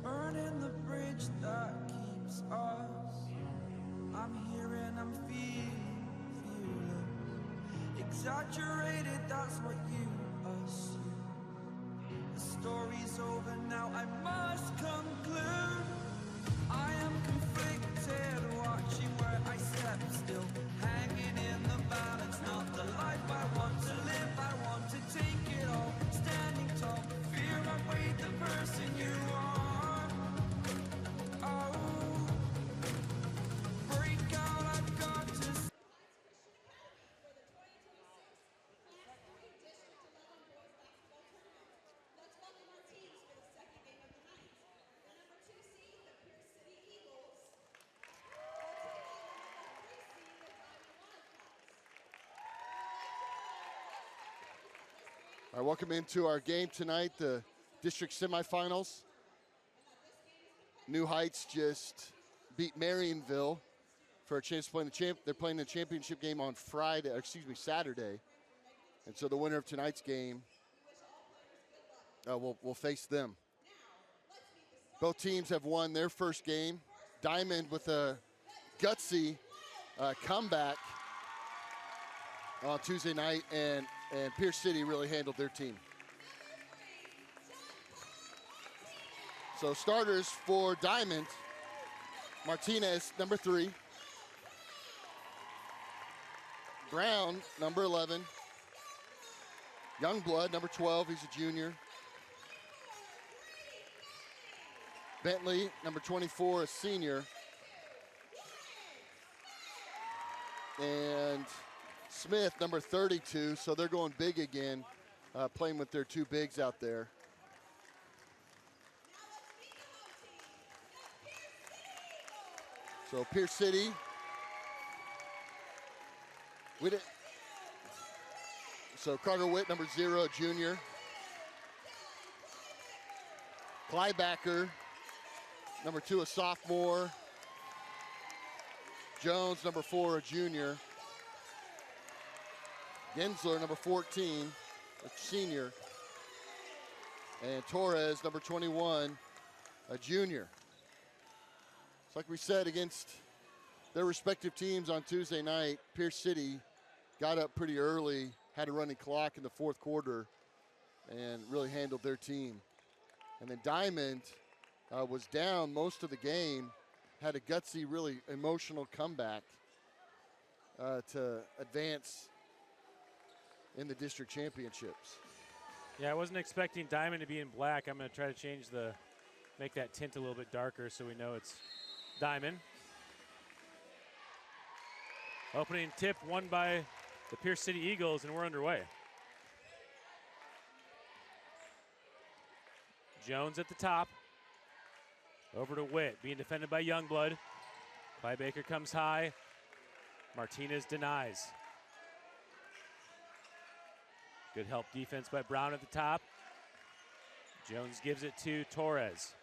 Burning the bridge that keeps us. I'm here and I'm feeling fearless. Exaggerated, that's what you assume. The story's over now, I must conclude. I am conflicted, watching where I step still, hanging in the balance. Not the life I want to live, I want to take it all. Standing tall, fear I weighed the person you are. All right, welcome into our game tonight, the district semifinals. New Heights just beat Marionville for a chance to play in the They're playing the championship game on Saturday. And so the winner of tonight's game will face them. Both teams have won their first game. Diamond with a gutsy comeback on Tuesday night, and Pierce City really handled their team. So starters for Diamond, Martinez, number 3. Brown, number 11. Youngblood, number 12, he's a junior. Bentley, number 24, a senior. And Smith, number 32, so they're going big again, playing with their 2 bigs out there. So Pierce City, so Carter Witt, number 0, a junior. Clybacker, number 2, a sophomore. Jones, number 4, a junior. Gensler, number 14, a senior. And Torres, number 21, a junior. It's like we said, against their respective teams on Tuesday night, Pierce City got up pretty early, had a running clock in the 4th quarter, and really handled their team. And then Diamond was down most of the game, had a gutsy, really emotional comeback to advance in the district championships. Yeah, I wasn't expecting Diamond to be in black. I'm going to try to make that tint a little bit darker so we know it's Diamond. Opening tip won by the Pierce City Eagles, and we're underway. Jones at the top. Over to Witt, being defended by Youngblood. Clybaker comes high. Martinez denies. Good help defense by Brown at the top. Jones gives it to Torres.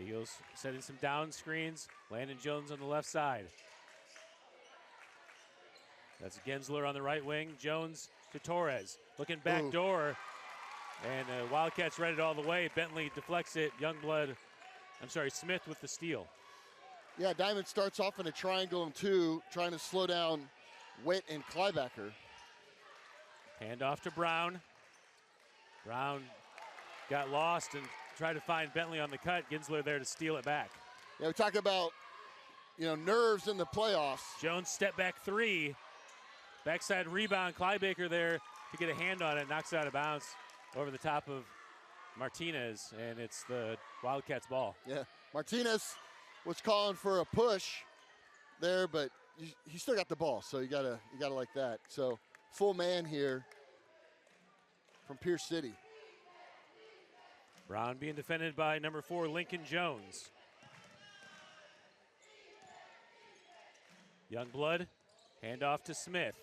Eagles setting some down screens. Landon Jones on the left side. That's Gensler on the right wing. Jones to Torres. Looking back door. And Wildcats read it all the way. Bentley deflects it. Smith with the steal. Yeah, Diamond starts off in a triangle and 2, trying to slow down Witt and Clybacker. Hand off to Brown. Brown got lost and tried to find Bentley on the cut. Gensler there to steal it back. Yeah, we talk about, nerves in the playoffs. Jones step back 3. Backside rebound. Clybaker there to get a hand on it. Knocks it out of bounds over the top of Martinez, and it's the Wildcats' ball. Yeah, Martinez was calling for a push there, but he still got the ball, so you gotta like that. So full man here. from Pierce City. Brown being defended by number 4, Lincoln Jones. Youngblood, handoff to Smith.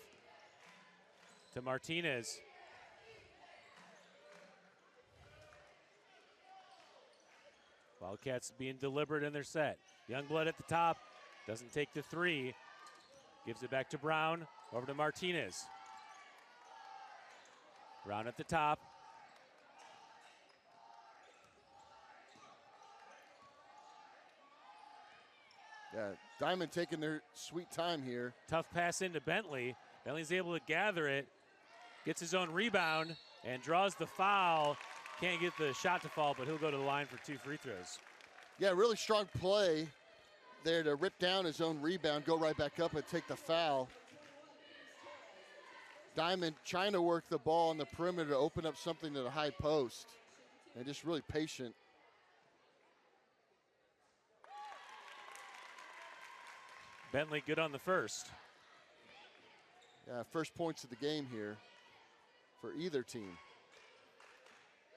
To Martinez. Wildcats being deliberate in their set. Youngblood at the top, doesn't take the 3. Gives it back to Brown, over to Martinez. Brown at the top. Yeah, Diamond taking their sweet time here. Tough pass into Bentley. Bentley's able to gather it, gets his own rebound, and draws the foul. Can't get the shot to fall, but he'll go to the line for 2 free throws. Yeah, really strong play there to rip down his own rebound, go right back up and take the foul. Diamond trying to work the ball on the perimeter to open up something to the high post, and just really patient. Bentley good on the first. Yeah, first points of the game here for either team.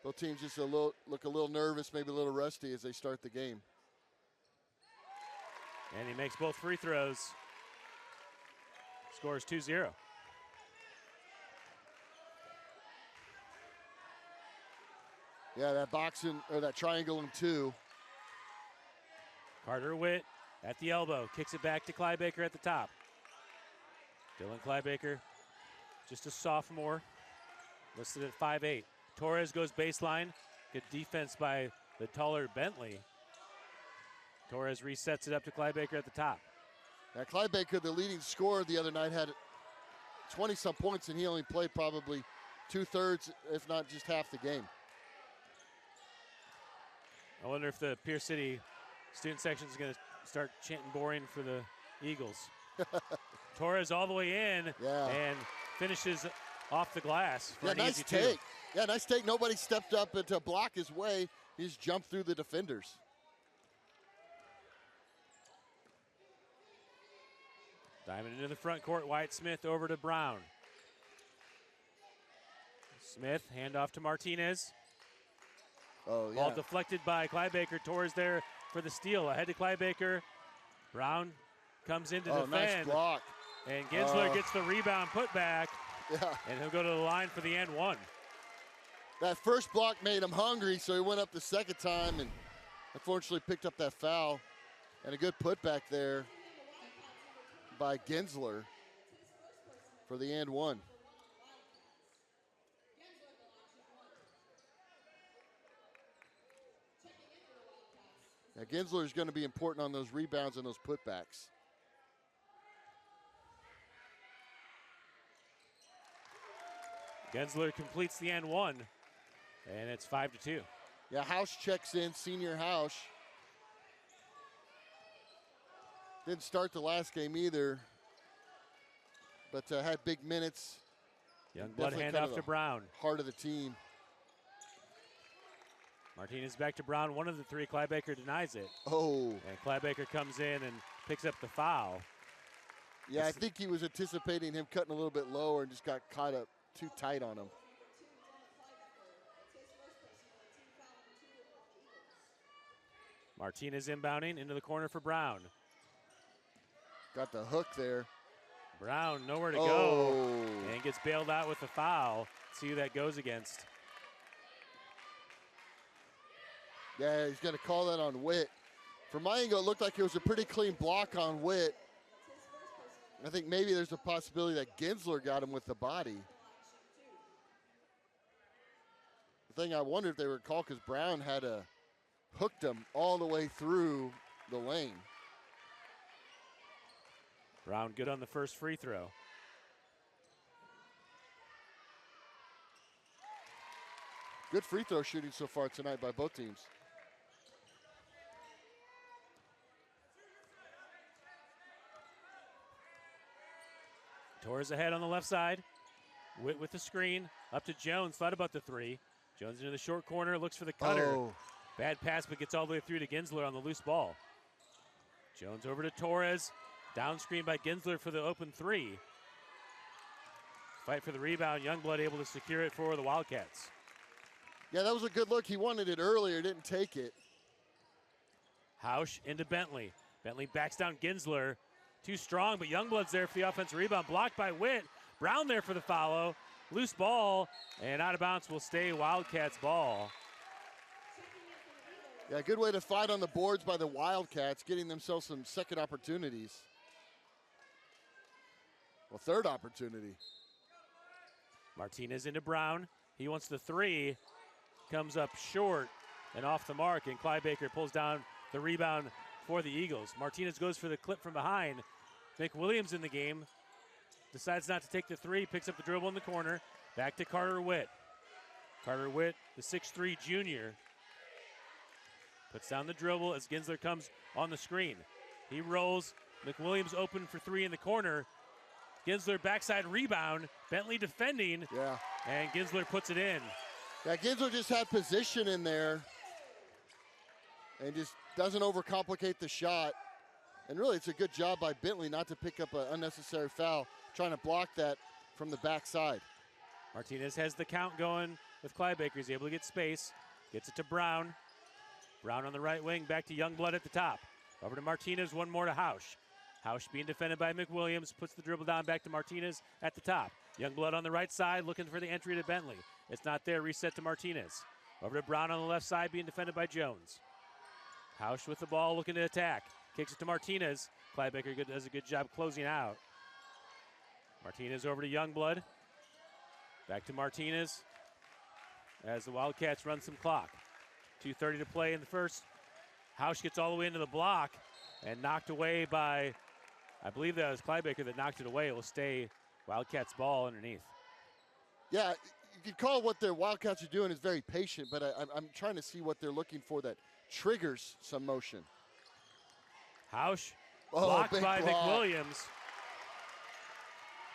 Both teams just look a little nervous, maybe a little rusty as they start the game. And he makes both free throws. Scores 2-0. Yeah, that boxing or that triangle in 2. Carter Witt at the elbow, kicks it back to Clyde Baker at the top. Dylan Clyde-Baker, just a sophomore, listed at 5'8". Torres goes baseline. Good defense by the taller Bentley. Torres resets it up to Clyde-Baker at the top. Now, Clyde Baker, the leading scorer the other night, had 20-some points, and he only played probably 2/3, if not just half the game. I wonder if the Pierce City student section is going to start chanting boring for the Eagles. Torres all the way in and finishes off the glass for an nice easy take. 2. Yeah, nice take. Nobody stepped up to block his way. He just jumped through the defenders. Diamond into the front court. Wyatt Smith over to Brown. Smith, handoff to Martinez. Oh, yeah. Ball deflected by Clyde Baker. Torres there for the steal. Ahead to Clyde Baker. Brown comes in to defend. Nice block. And Gensler gets the rebound put back. Yeah. And he'll go to the line for the and 1. That first block made him hungry, so he went up the second time and unfortunately picked up that foul. And a good putback there by Gensler for the and 1. Now Gensler is going to be important on those rebounds and those putbacks. Gensler completes the and 1, and it's 5-2. Yeah, House checks in, senior House. Didn't start the last game either, but had big minutes. Youngblood handoff to Brown. Heart of the team. Martinez back to Brown, one of the 3. Clyde Baker denies it. Oh. And Clyde Baker comes in and picks up the foul. Yeah, I think he was anticipating him cutting a little bit lower and just got caught up too tight on him. Martinez inbounding into the corner for Brown. Got the hook there. Brown nowhere to go and gets bailed out with the foul. See who that goes against. Yeah, he's going to call that on Witt. From my angle, it looked like it was a pretty clean block on Witt. I think maybe there's a possibility that Gensler got him with the body. The thing I wonder if they were called because Brown had hooked him all the way through the lane. Brown good on the first free throw. Good free throw shooting so far tonight by both teams. Torres ahead on the left side. Witt with the screen. Up to Jones. Thought about the 3. Jones into the short corner. Looks for the cutter. Bad pass, but gets all the way through to Gensler on the loose ball. Jones over to Torres. Down screen by Gensler for the open 3. Fight for the rebound. Youngblood able to secure it for the Wildcats. Yeah, that was a good look. He wanted it earlier, didn't take it. Hausch into Bentley. Bentley backs down Ginsler. Too strong, but Youngblood's there for the offensive rebound. Blocked by Witt. Brown there for the follow. Loose ball, and out of bounds will stay Wildcats ball. Yeah, good way to fight on the boards by the Wildcats, getting themselves some second opportunities. Well, third opportunity. Martinez into Brown. He wants the three. Comes up short and off the mark, and Clyde Baker pulls down the rebound for the Eagles. Martinez goes for the clip from behind. McWilliams in the game. Decides not to take the three, picks up the dribble in the corner. Back to Carter Witt. Carter Witt, the 6'3 junior. Puts down the dribble as Ginsler comes on the screen. He rolls. McWilliams open for three in the corner. Ginsler backside rebound. Bentley defending. Yeah. And Ginsler puts it in. Yeah, Ginsler just had position in there and just doesn't overcomplicate the shot. And really, it's a good job by Bentley not to pick up an unnecessary foul, trying to block that from the backside. Martinez has the count going with Clyde Baker. He's able to get space. Gets it to Brown. Brown on the right wing, back to Youngblood at the top. Over to Martinez, one more to Hausch. Hausch being defended by McWilliams, puts the dribble down back to Martinez at the top. Youngblood on the right side, looking for the entry to Bentley. It's not there, reset to Martinez. Over to Brown on the left side, being defended by Jones. Hausch with the ball, looking to attack. Kicks it to Martinez. Clyde Baker does a good job closing out. Martinez over to Youngblood. Back to Martinez as the Wildcats run some clock. 2:30 to play in the first. Hausch gets all the way into the block and knocked away by, I believe that was Clyde Baker that knocked it away. It will stay Wildcats ball underneath. Yeah, you could call what the Wildcats are doing is very patient, but I'm trying to see what they're looking for that triggers some motion. Hausch blocked by big block. McWilliams.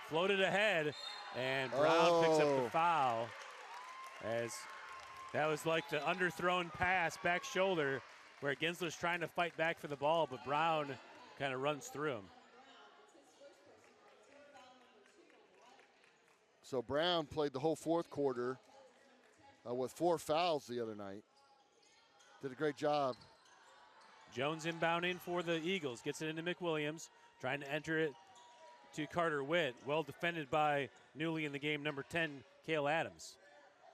Floated ahead, and Brown picks up the foul. As that was like the underthrown pass, back shoulder, where Ginsler's trying to fight back for the ball, but Brown kind of runs through him. So Brown played the whole fourth quarter with 4 fouls the other night. Did a great job. Jones inbounding for the Eagles, gets it into McWilliams, trying to enter it to Carter Witt. Well defended by newly in the game, number 10, Cale Adams.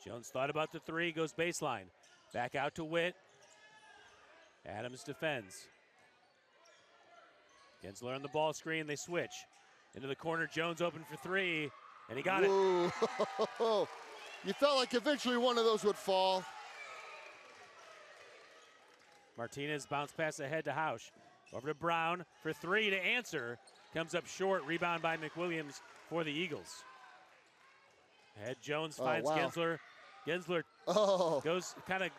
Jones thought about the three, goes baseline. Back out to Witt. Adams defends. Ginsler on the ball screen, they switch. Into the corner, Jones open for three, and he got it. You felt like eventually one of those would fall. Martinez bounce pass ahead to Hausch. Over to Brown for three to answer. Comes up short, rebound by McWilliams for the Eagles. Head Jones finds Ginsler. Ginsler goes, kind of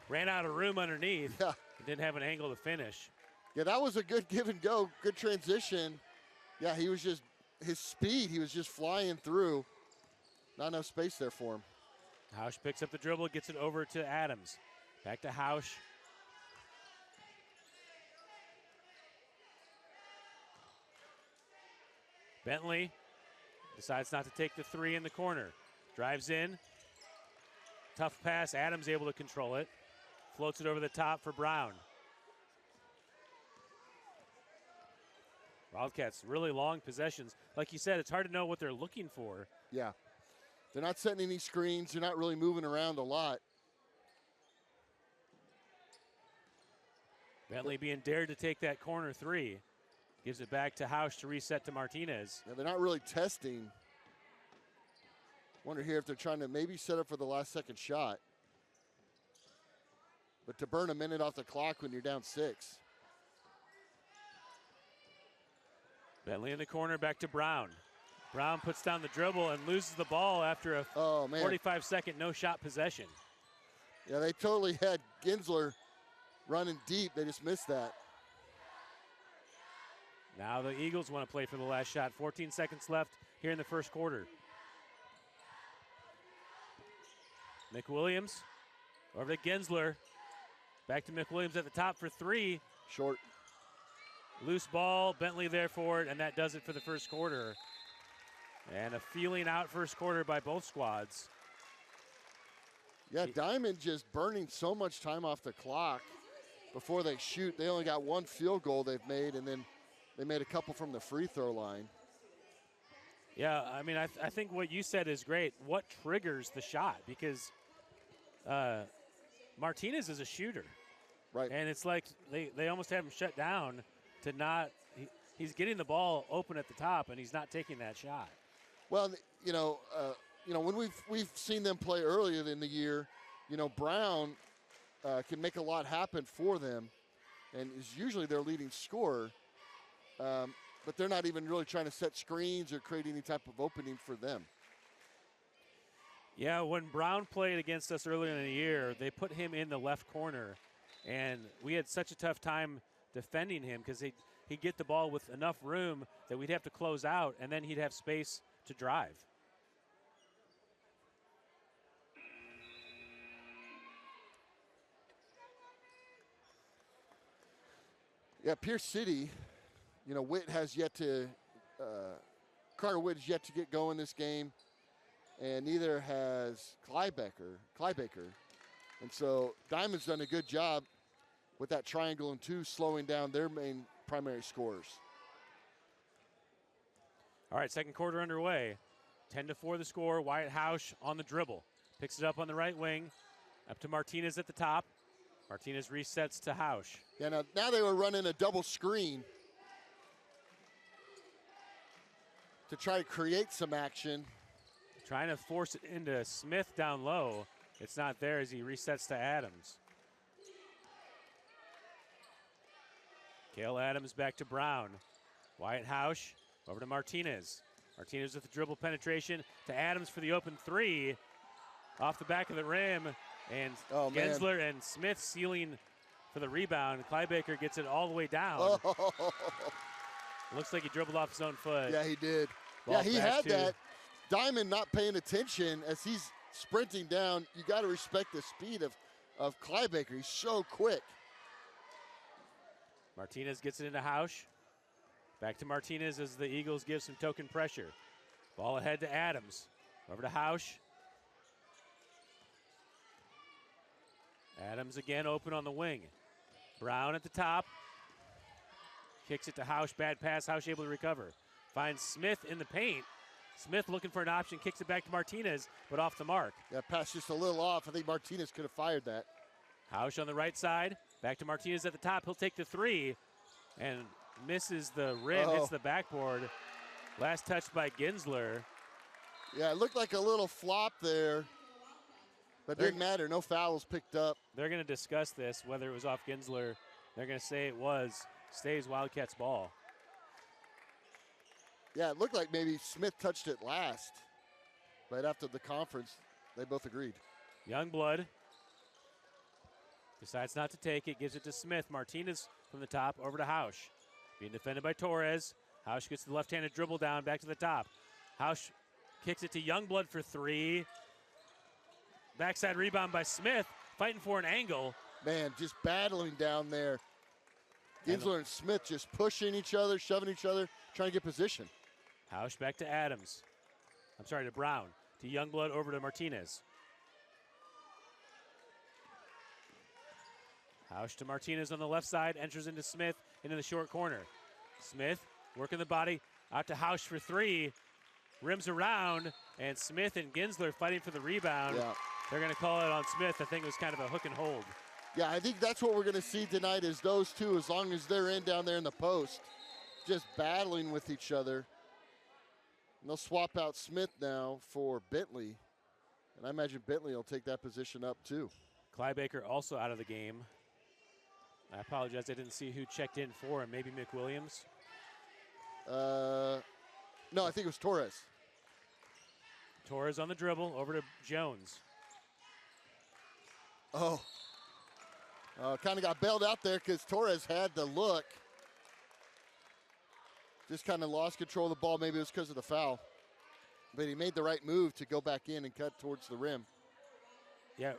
ran out of room underneath. Yeah. Didn't have an angle to finish. Yeah, that was a good give and go, good transition. Yeah, he was just, his speed, he was just flying through. Not enough space there for him. Hausch picks up the dribble, gets it over to Adams. Back to Hausch. Bentley decides not to take the three in the corner. Drives in. Tough pass. Adams able to control it. Floats it over the top for Brown. Wildcats, really long possessions. Like you said, it's hard to know what they're looking for. Yeah. They're not setting any screens. They're not really moving around a lot. Bentley being dared to take that corner three. Gives it back to Hausch to reset to Martinez. Yeah, they're not really testing. Wonder here if they're trying to maybe set up for the last second shot. But to burn a minute off the clock when you're down 6. Bentley in the corner, back to Brown. Brown puts down the dribble and loses the ball after a 45-second no-shot possession. Yeah, they totally had Ginsler running deep. They just missed that. Now the Eagles want to play for the last shot. 14 seconds left here in the first quarter. McWilliams over to Ginsler. Back to McWilliams at the top for three. Short. Loose ball, Bentley there for it, and that does it for the first quarter. And a feeling out first quarter by both squads. Yeah, Diamond just burning so much time off the clock before they shoot. They only got one field goal they've made, and then they made a couple from the free throw line. Yeah, I mean, I think what you said is great. What triggers the shot? Because Martinez is a shooter. Right. And it's like they almost have him shut down to not he's getting the ball open at the top, and he's not taking that shot. Well, when we've seen them play earlier in the year, Brown can make a lot happen for them, and is usually their leading scorer. But they're not even really trying to set screens or create any type of opening for them. Yeah, when Brown played against us earlier in the year, they put him in the left corner, and we had such a tough time defending him because he'd get the ball with enough room that we'd have to close out, and then he'd have space to drive. Yeah, Pierce City, Witt has yet to, Carter Witt has yet to get going this game, and neither has Clybaker. And so Diamond's done a good job with that triangle and two, slowing down their main primary scorers. All right, second quarter underway. 10-4 the score. Wyatt Hausch on the dribble. Picks it up on the right wing. Up to Martinez at the top. Martinez resets to Hausch. Yeah, now they were running a double screen to try to create some action. Trying to force it into Smith down low. It's not there as he resets to Adams. Cale Adams back to Brown. Wyatt Hausch over to Martinez. Martinez with the dribble penetration to Adams for the open three. Off the back of the rim. And Gensler and Smith sealing for the rebound. Clybaker gets it all the way down. Oh. Looks like he dribbled off his own foot. Yeah, he did. Ball he back had to that. Diamond not paying attention as he's sprinting down. You got to respect the speed of Clybaker. He's so quick. Martinez gets it into Hausch. Back to Martinez as the Eagles give some token pressure. Ball ahead to Adams. Over to Hausch. Adams again open on the wing. Brown at the top. Kicks it to Hausch. Bad pass. Hausch able to recover. Finds Smith in the paint. Smith looking for an option. Kicks it back to Martinez, but off the mark. Yeah, pass just a little off. I think Martinez could have fired that. Hausch on the right side. Back to Martinez at the top. He'll take the three and misses the rim. Hits the backboard. Last touch by Gensler. Yeah, it looked like a little flop there. But didn't matter. No fouls picked up. They're going to discuss this, whether it was off Gensler. They're going to say it was. Stays Wildcats ball. Yeah, it looked like maybe Smith touched it last. Right after the conference, they both agreed. Youngblood decides not to take it. Gives it to Smith. Martinez from the top over to Hausch. Being defended by Torres. Hausch gets the left-handed dribble down back to the top. Hausch kicks it to Youngblood for three. Backside rebound by Smith, fighting for an angle. Man, just battling down there. Gensler and Smith just pushing each other, shoving each other, trying to get position. Hausch back to Adams. I'm sorry, to Brown. To Youngblood over to Martinez. Hausch to Martinez on the left side, enters into Smith into the short corner. Smith working the body out to Hausch for three. Rims around, and Smith and Gensler fighting for the rebound. Yeah. They're going to call it on Smith. I think it was kind of a hook and hold. Yeah, I think that's what we're going to see tonight is those two, as long as they're in down there in the post, just battling with each other. And they'll swap out Smith now for Bentley. And I imagine Bentley will take that position up too. Clybaker also out of the game. I apologize, I didn't see who checked in for him. Maybe McWilliams? No, I think it was Torres. Torres on the dribble, over to Jones. Kind of got bailed out there because Torres had the look. Just kind of lost control of the ball. Maybe it was because of the foul. But he made the right move to go back in and cut towards the rim. Yeah,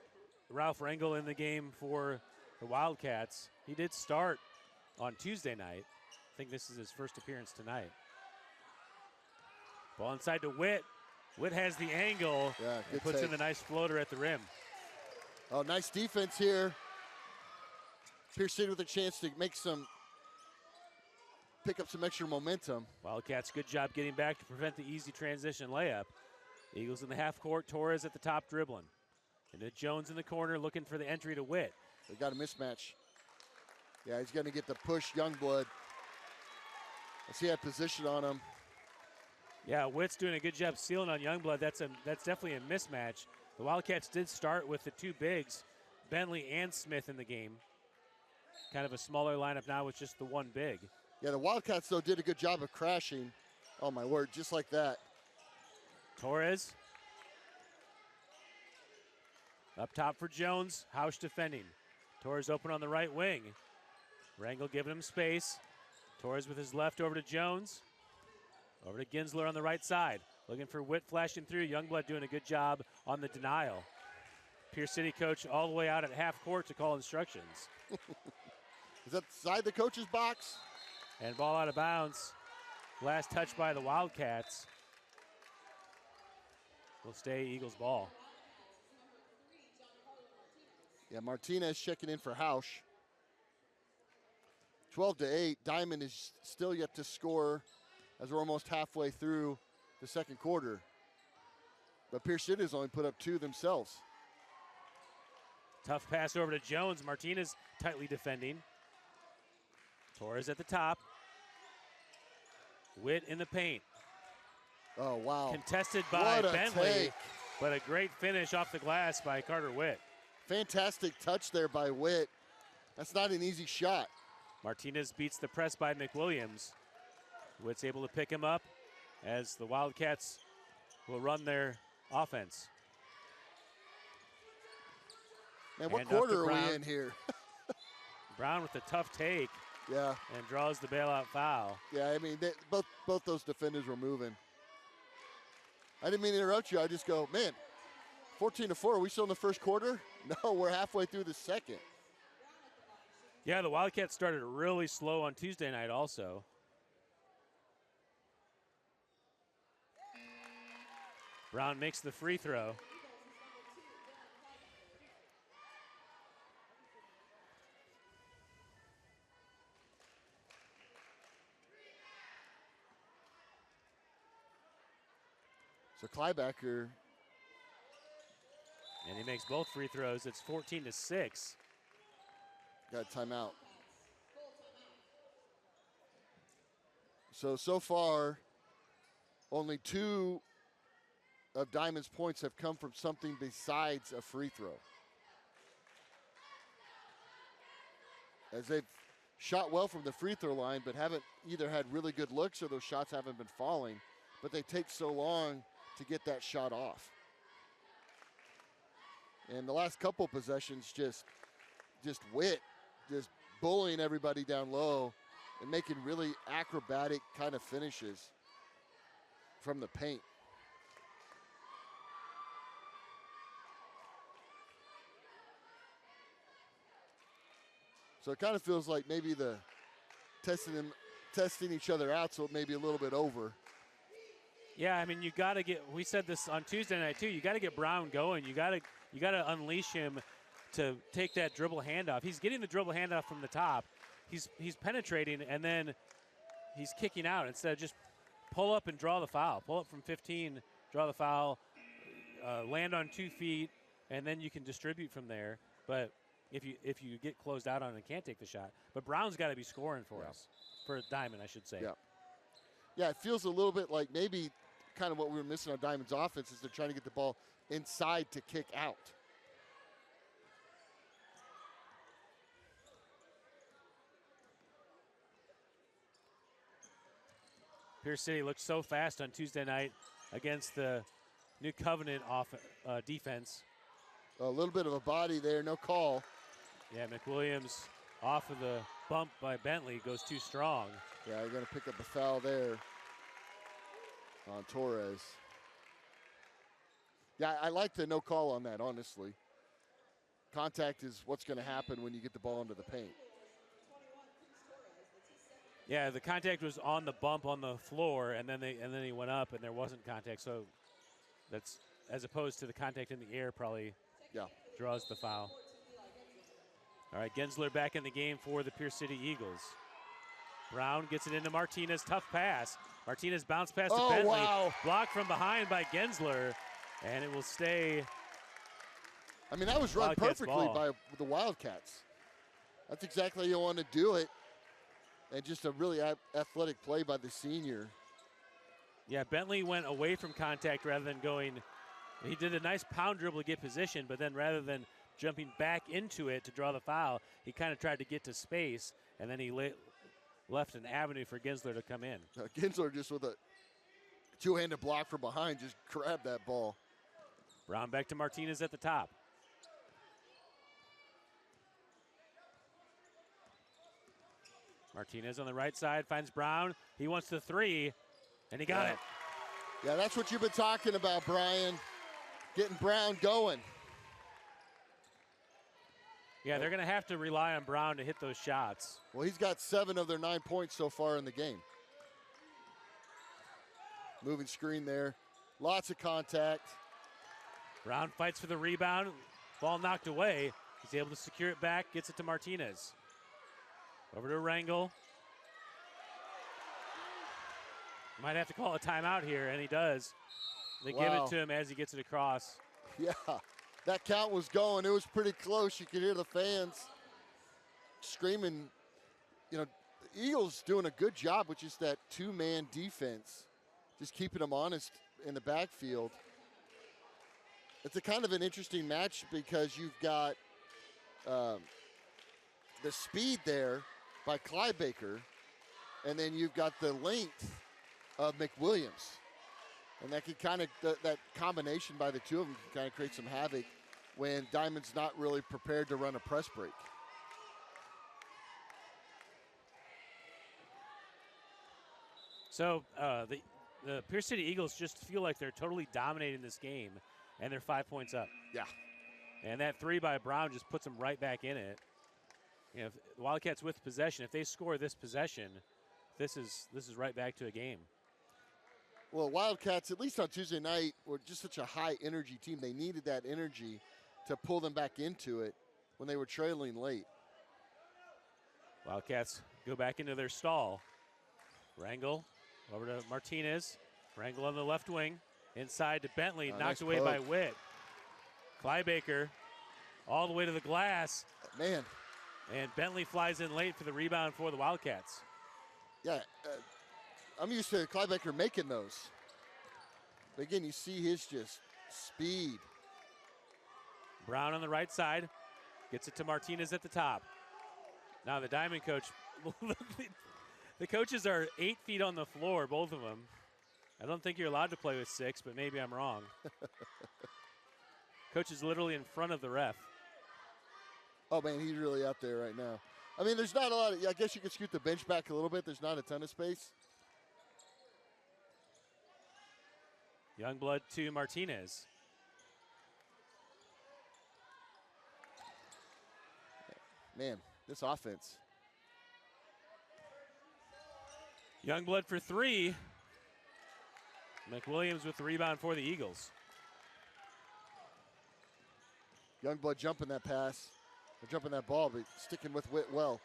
Ralph Rangel in the game for the Wildcats. He did start on Tuesday night. I think this is his first appearance tonight. Ball inside to Witt. Witt has the angle. Yeah, and good puts in take. the nice floater at the rim. Oh, nice defense here. Pierce City with a chance to pick up some extra momentum. Wildcats, good job getting back to prevent the easy transition layup. Eagles in the half court. Torres at the top dribbling. And Jones in the corner looking for the entry to Witt. They got a mismatch. Yeah, he's going to get the push Youngblood. Let's see that position on him. Yeah, Witt's doing a good job sealing on Youngblood. That's definitely a mismatch. The Wildcats did start with the two bigs, Bentley and Smith in the game. Kind of a smaller lineup now with just the one big. Yeah, the Wildcats, though, did a good job of crashing. Oh, my word, just like that. Torres. Up top for Jones. Hausch defending. Torres open on the right wing. Rangel giving him space. Torres with his left over to Jones. Over to Ginsler on the right side. Looking for Witt flashing through. Youngblood doing a good job on the denial. Pierce City coach all the way out at half court to call instructions. Is that inside the coach's box? And ball out of bounds. Last touch by the Wildcats. Will stay Eagles ball. Yeah, Martinez checking in for Hausch. 12-8. Diamond is still yet to score as we're almost halfway through the second quarter. But Pierce City has only put up two themselves. Tough pass over to Jones. Martinez tightly defending. Torres at the top. Witt in the paint. Oh, wow. Contested by What a Bentley. take. But a great finish off the glass by Carter Witt. Fantastic touch there by Witt. That's not an easy shot. Martinez beats the press by McWilliams. Witt's able to pick him up as the Wildcats will run their offense. Man, what Hand off quarter to are Brown. we in here? Brown with a tough take Yeah, and draws the bailout foul. yeah. I mean, both those defenders were moving. I didn't mean to interrupt you. I just go, man, 14-4. Are we still in the first quarter? No, we're halfway through the second. Yeah, the Wildcats started really slow on Tuesday night also. Brown makes the free throw. So Clybacker, And he makes both free throws. It's 14-6. got a timeout. So far, only two of Diamond's points have come from something besides a free throw. As they've shot well from the free throw line, but haven't either had really good looks or those shots haven't been falling. But they take so long to get that shot off. And the last couple possessions, just Witt, just bullying everybody down low and making really acrobatic kind of finishes from the paint. So it kind of feels like maybe the testing each other out, so it may be a little bit over. Yeah, I mean, you got to get, we said this on Tuesday night too, you got to get Brown going. You got to unleash him to take that dribble handoff. He's getting the dribble handoff from the top. He's penetrating, and then he's kicking out instead of just pull up and draw the foul. Pull up from 15, draw the foul, land on 2 feet, and then you can distribute from there. But if you get closed out on and can't take the shot. But Brown's got to be scoring for us, for Diamond, I should say. Yeah. Yeah, it feels a little bit like maybe kind of what we were missing on Diamond's offense is they're trying to get the ball inside to kick out. Pierce City looked so fast on Tuesday night against the New Covenant defense. A little bit of a body there, no call. Yeah, McWilliams off of the bump by Bentley goes too strong. Yeah, you're going to pick up a foul there on Torres. Yeah, I like the no call on that, honestly. Contact is what's going to happen when you get the ball into the paint. Yeah, the contact was on the bump on the floor, and then he went up, and there wasn't contact. So that's as opposed to the contact in the air, probably draws the foul. All right, Gensler back in the game for the Pierce City Eagles. Brown gets it into Martinez, tough pass. Martinez bounced pass to Bentley, wow. blocked from behind by Gensler, and it will stay. I mean, that was run Wildcats perfectly ball. by the Wildcats. That's exactly how you want to do it. And just a really athletic play by the senior. Yeah, Bentley went away from contact rather than going. He did a nice pound dribble to get position, but then rather than jumping back into it to draw the foul, he kind of tried to get to space, and then he left an avenue for Gensler to come in. Gensler just with a two-handed block from behind just grabbed that ball. Brown back to Martinez at the top. Martinez on the right side finds Brown. He wants the three, and he got it. Yeah, that's what you've been talking about, Brian. Getting Brown going. Yeah, they're going to have to rely on Brown to hit those shots. Well, he's got 7 of their 9 points so far in the game. Moving screen there. Lots of contact. Brown fights for the rebound. Ball knocked away. He's able to secure it back, gets it to Martinez. Over to Rangel. Might have to call a timeout here, and he does. They give it to him as he gets it across. Yeah, that count was going. It was pretty close. You could hear the fans screaming. You know, the Eagles doing a good job with just that two-man defense, just keeping them honest in the backfield. It's a kind of an interesting match because you've got the speed there by Clybaker, and then you've got the length of McWilliams. And that could kind of, that combination by the two of them can kind of create some havoc when Diamond's not really prepared to run a press break. So the Pierce City Eagles just feel like they're totally dominating this game, and they're 5 points up. Yeah. And that three by Brown just puts them right back in it. You know, if the Wildcats with possession, if they score this possession, this is right back to a game. Well, Wildcats, at least on Tuesday night, were just such a high-energy team. They needed that energy to pull them back into it when they were trailing late. Wildcats go back into their stall. Rangel over to Martinez. Rangel on the left wing. Inside to Bentley, knocked nice away poke. by Witt. Clybaker all the way to the glass. Man. And Bentley flies in late for the rebound for the Wildcats. Yeah, I'm used to Clybaker making those. But again, you see his just speed. Brown on the right side. Gets it to Martinez at the top. Now the Diamond coach. The coaches are 8 feet on the floor, both of them. I don't think you're allowed to play with 6, but maybe I'm wrong. Coach is literally in front of the ref. Oh, man, he's really out there right now. I mean, there's not a lot of, I guess you could scoot the bench back a little bit. There's not a ton of space. Youngblood to Martinez. Man, this offense. Youngblood for 3. McWilliams with the rebound for the Eagles. Youngblood jumping that pass, or jumping that ball, but sticking with Witt well.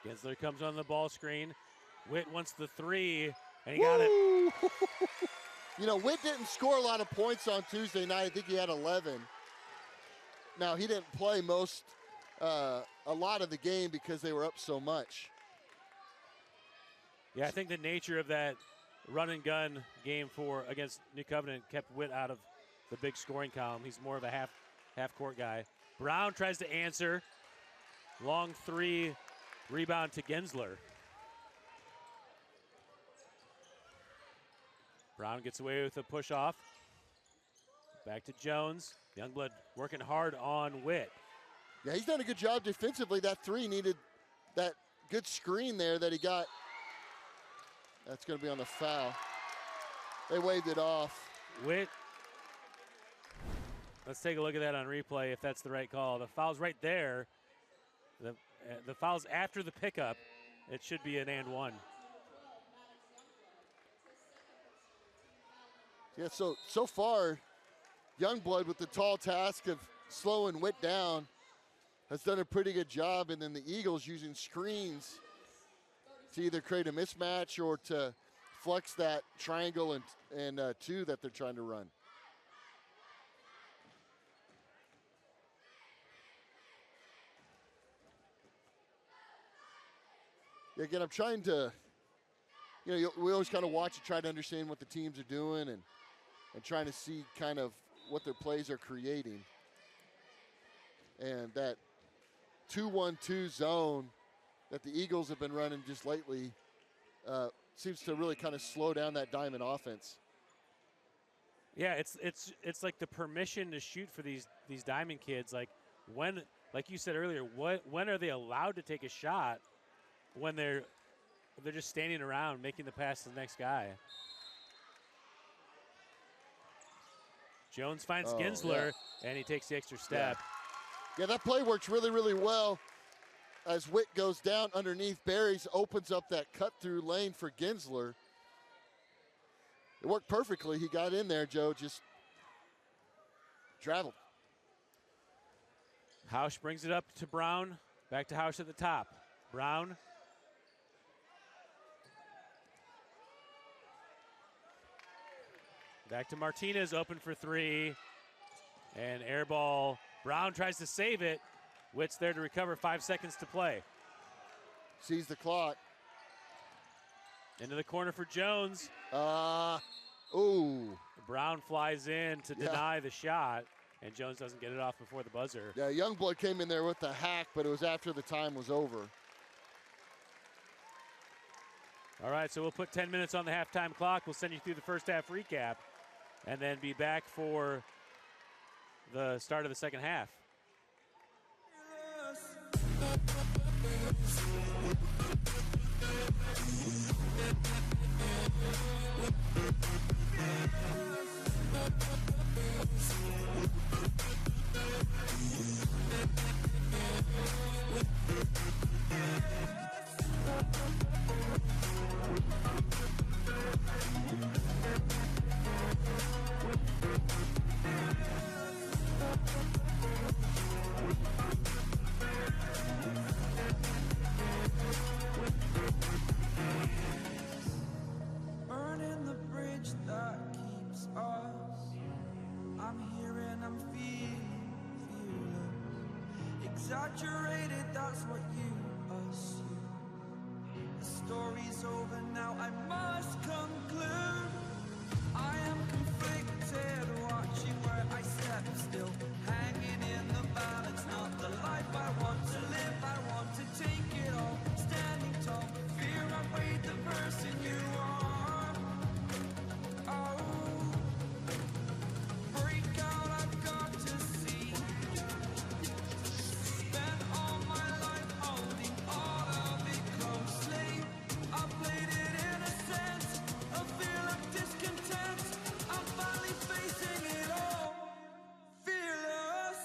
Gensler comes on the ball screen. Witt wants the 3, and he got it. You know, Witt didn't score a lot of points on Tuesday night. I think he had 11. Now, he didn't play a lot of the game because they were up so much. Yeah, I think the nature of that run and gun game against New Covenant kept Witt out of the big scoring column. He's more of a half court guy. Brown tries to answer. Long 3, rebound to Gensler. Brown gets away with a push off. Back to Jones. Youngblood working hard on Witt. Yeah, he's done a good job defensively. That 3 needed that good screen there that he got. That's going to be on the foul. They waved it off. Witt. Let's take a look at that on replay if that's the right call. The foul's right there. The foul's after the pickup. It should be an and one. Yeah, so far, Youngblood with the tall task of slowing Witt down has done a pretty good job, and then the Eagles using screens to either create a mismatch or to flex that triangle and two that they're trying to run. Yeah, again, I'm trying to, we always kind of watch and try to understand what the teams are doing and trying to see kind of what their plays are creating. And that 2-1-2 zone that the Eagles have been running just lately seems to really kind of slow down that diamond offense. Yeah, it's like the permission to shoot for these diamond kids. Like when, like you said earlier, when are they allowed to take a shot? When they're just standing around making the pass to the next guy. Jones finds Ginsler, and he takes the extra step. Yeah, that play works really, really well as Witt goes down underneath Berries, opens up that cut-through lane for Ginsler. It worked perfectly. He got in there, Joe, just traveled. Hausch brings it up to Brown. Back to Hausch at the top. Brown. Back to Martinez, open for three. And air ball. Brown tries to save it. Witt's there to recover, 5 seconds to play. Sees the clock. Into the corner for Jones. Ooh. Brown flies in to deny the shot, and Jones doesn't get it off before the buzzer. Yeah, Youngblood came in there with the hack, but it was after the time was over. All right, so we'll put 10 minutes on the halftime clock. We'll send you through the first half recap and then be back for the start of the second half. Burning the bridge that keeps us. I'm here and I'm feeling fearless. Exaggerated, that's what you assume. The story's over now, I must conclude. I am conflicted, watching where I step still. Hanging in the balance, not the life I want to live. I want to take it all, standing tall. Fear I weighed the person you are. Oh, break out, I've got to see. Spent all my life holding all of it closely. I played it in a sense, a feel of discontent. I'm finally facing it all, fearless.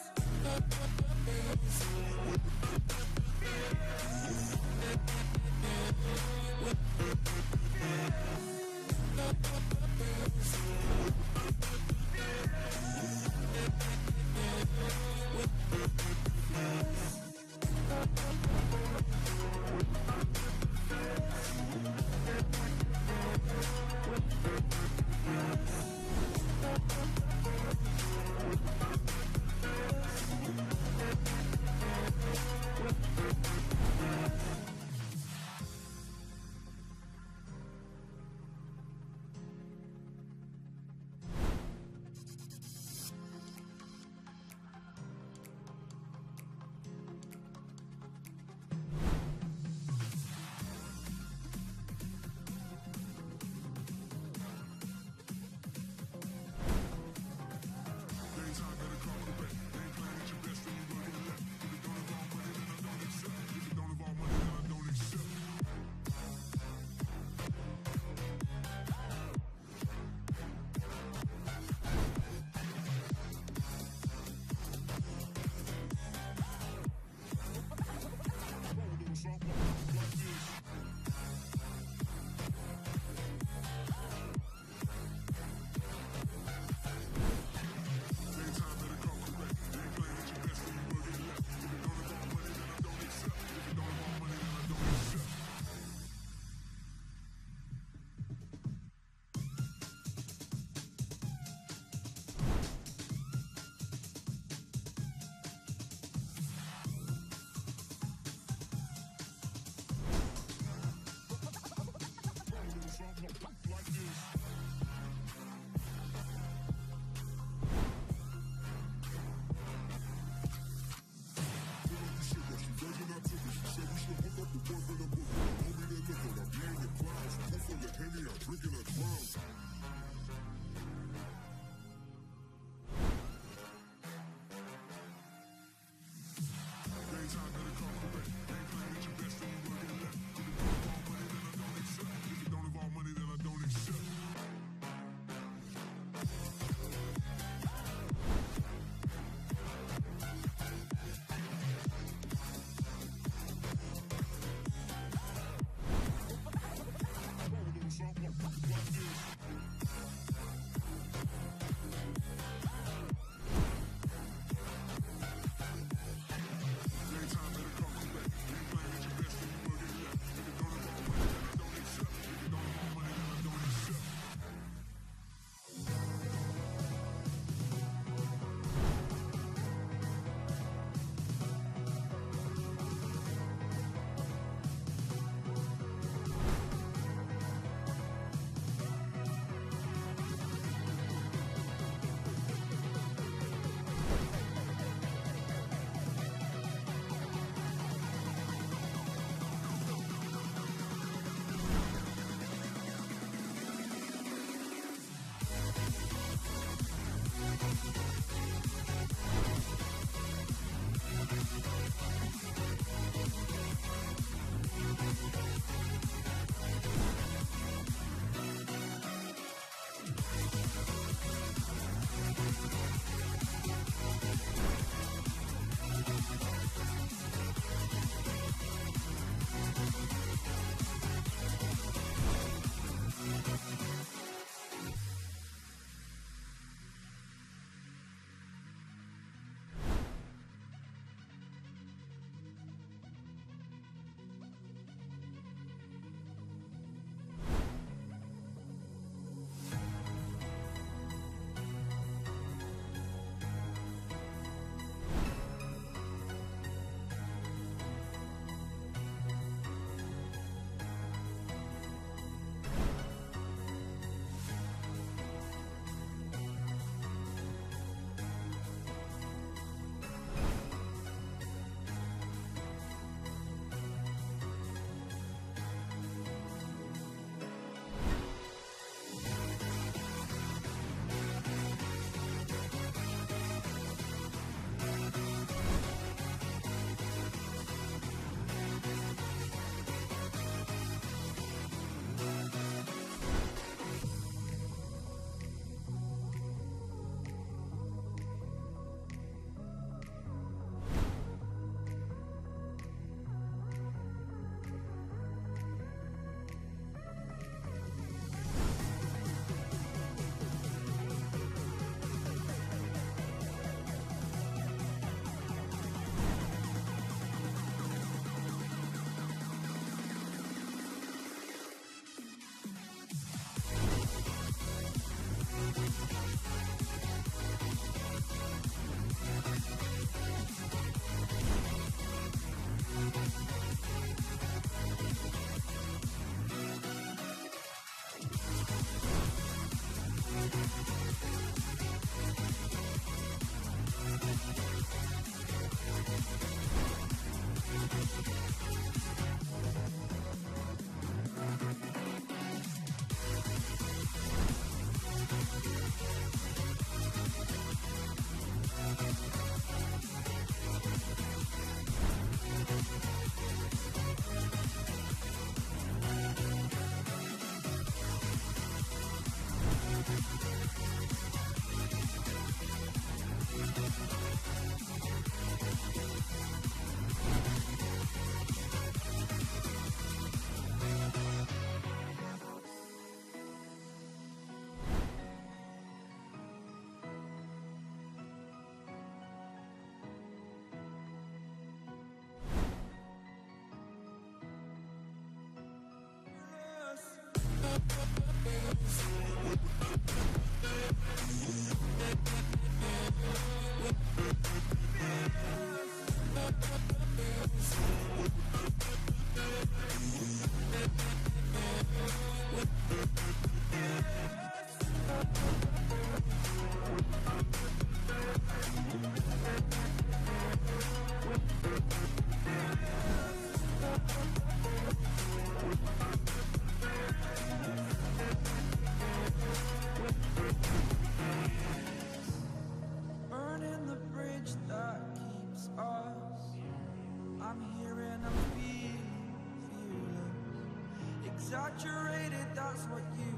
Exaggerated, that's what you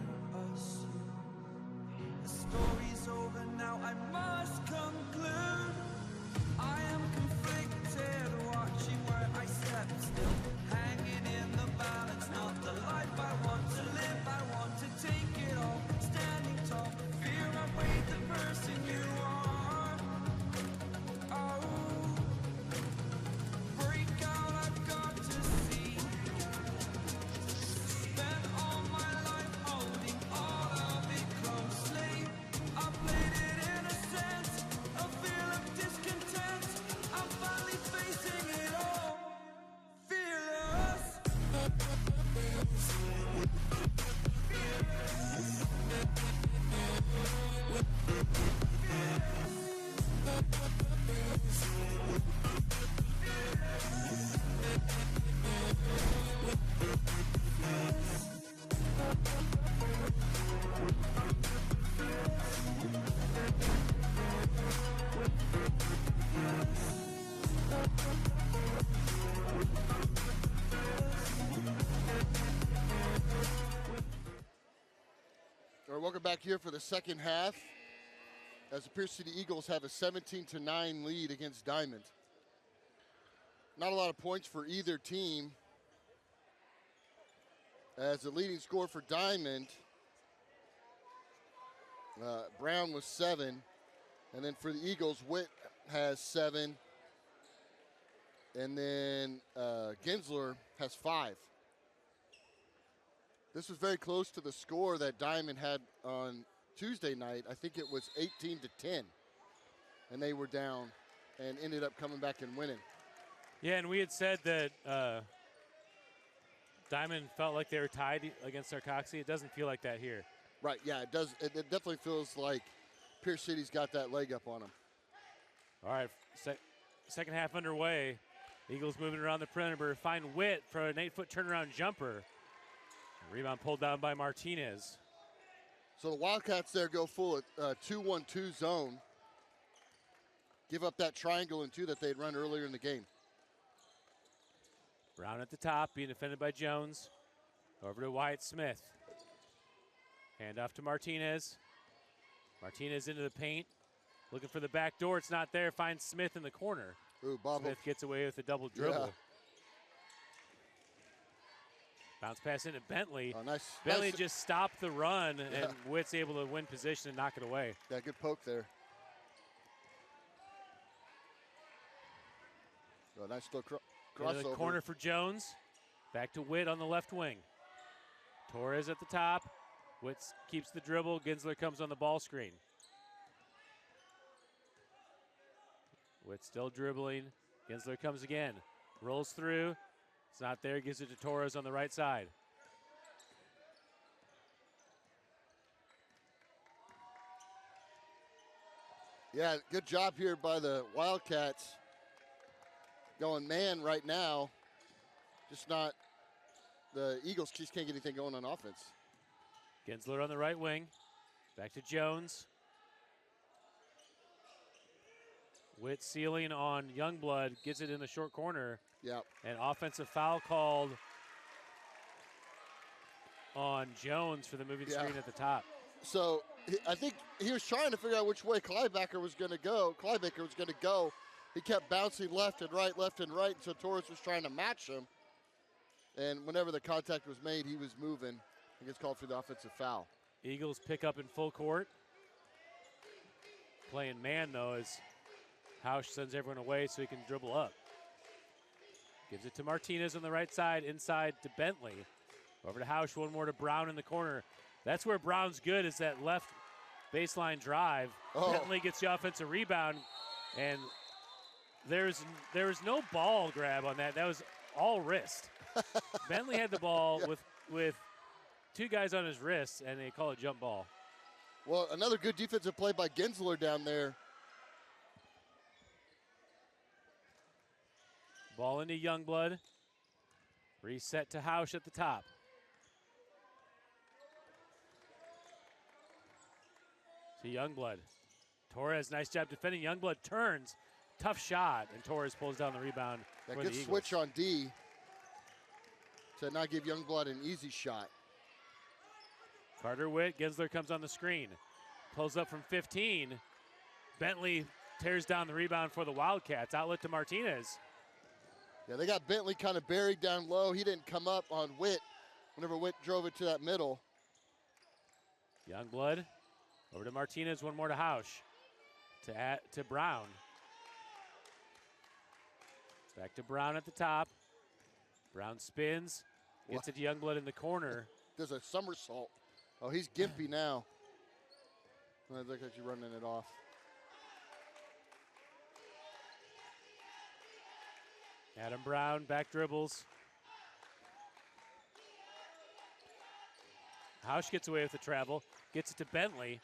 assume. The story's over now, I must conclude. I am conflicted, watching where I step still, hanging in the balance, not the life I want to live. I want to take it all, standing tall, fear I weighed the person you are. Oh, break out, I've got to see. Spent all my life holding all of it closely. I played it innocent, a feel of discontent. I'm finally facing it all, fearless. All right, welcome back here for the second half as the Pierce City Eagles have a 17-9 lead against Diamond. Not a lot of points for either team, as the leading scorer for Diamond, Brown was 7, and then for the Eagles, Witt has 7, and then Ginsler has 5. This was very close to the score that Diamond had on Tuesday night. I think it was 18-10, and they were down and ended up coming back and winning. Yeah, and we had said that Diamond felt like they were tied against Sarcoxy. It doesn't feel like that here. Right, yeah, it does. It definitely feels like Pierce City's got that leg up on them. All right, second half underway. Eagles moving around the perimeter. Find Witt for an 8-foot turnaround jumper. Rebound pulled down by Martinez. So the Wildcats there go full 2-1-2 zone. Give up that triangle and 2 that they'd run earlier in the game. Brown at the top, being defended by Jones. Over to Wyatt Smith. Hand off to Martinez. Martinez into the paint. Looking for the back door. It's not there. Finds Smith in the corner. Ooh, bobble. Smith gets away with a double dribble. Yeah. Bounce pass into Bentley. Oh, nice. Bentley Nice. just stopped the run, Yeah. and Witt's able to win position and knock it away. Yeah, good poke there. Oh, nice little Into the crossover. corner for Jones. Back to Witt on the left wing. Torres at the top. Witt keeps the dribble. Ginsler comes on the ball screen. Witt still dribbling. Ginsler comes again. Rolls through. It's not there. Gives it to Torres on the right side. Yeah, good job here by the Wildcats. Going man right now. Just not, the Eagles just can't get anything going on offense. Ginsler on the right wing. Back to Jones. Witt sealing on Youngblood. Gets it in the short corner. Yeah. An offensive foul called on Jones for the moving Yeah. screen at the top. So I think he was trying to figure out which way Clybaker was going to go. He kept bouncing left and right, so Torres was trying to match him. And whenever the contact was made, he was moving. He gets called for the offensive foul. Eagles pick up in full court. Playing man, though, as Hausch sends everyone away so he can dribble up. Gives it to Martinez on the right side, inside to Bentley. Over to Hausch, one more to Brown in the corner. That's where Brown's good, is that left baseline drive. Oh. Bentley gets the offensive rebound, and there was no ball grab on that. That was all wrist. Bentley had the ball with 2 guys on his wrists, and they call it jump ball. Well, another good defensive play by Ginsler down there. Ball into Youngblood. Reset to Hausch at the top. To Youngblood. Torres, nice job defending. Youngblood turns. Tough shot, and Torres pulls down the rebound. That for good the Eagles. switch on D to not give Youngblood an easy shot. Carter Witt, Ginsler comes on the screen. Pulls up from 15. Bentley tears down the rebound for the Wildcats. Outlet to Martinez. Yeah, they got Bentley kind of buried down low. He didn't come up on Witt whenever Witt drove it to that middle. Youngblood over to Martinez. One more to Hausch. To Brown. Back to Brown at the top. Brown spins. Gets it to Youngblood in the corner. There's a somersault. Oh, he's gimpy now. I look at you running it off. Adam Brown, back dribbles. Hausch gets away with the travel. Gets it to Bentley.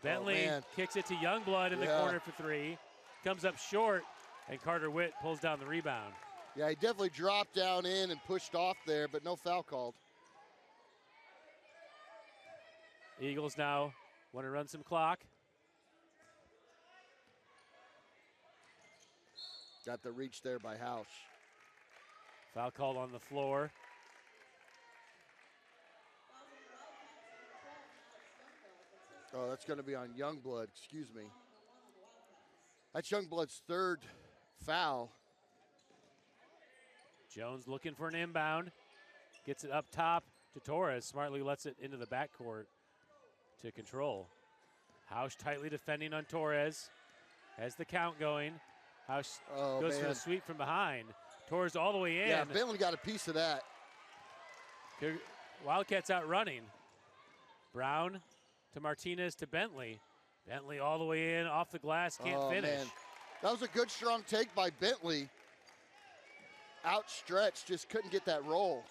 Bentley man. kicks it to Youngblood in the Yeah. corner for 3. Comes up short, and Carter Witt pulls down the rebound. Yeah, he definitely dropped down in and pushed off there, but no foul called. Eagles now want to run some clock. Got the reach there by Hausch. Foul called on the floor. Oh, that's going to be on Youngblood, excuse me. That's Youngblood's third foul. Jones looking for an inbound. Gets it up top to Torres. Smartly lets it into the backcourt to control. House tightly defending on Torres. Has the count going. House goes for the sweep from behind. Torres all the way in. Yeah, Bentley got a piece of that. Wildcats out running. Brown to Martinez to Bentley. Bentley all the way in, off the glass, can't finish. Man. That was a good, strong take by Bentley. Outstretched, just couldn't get that roll.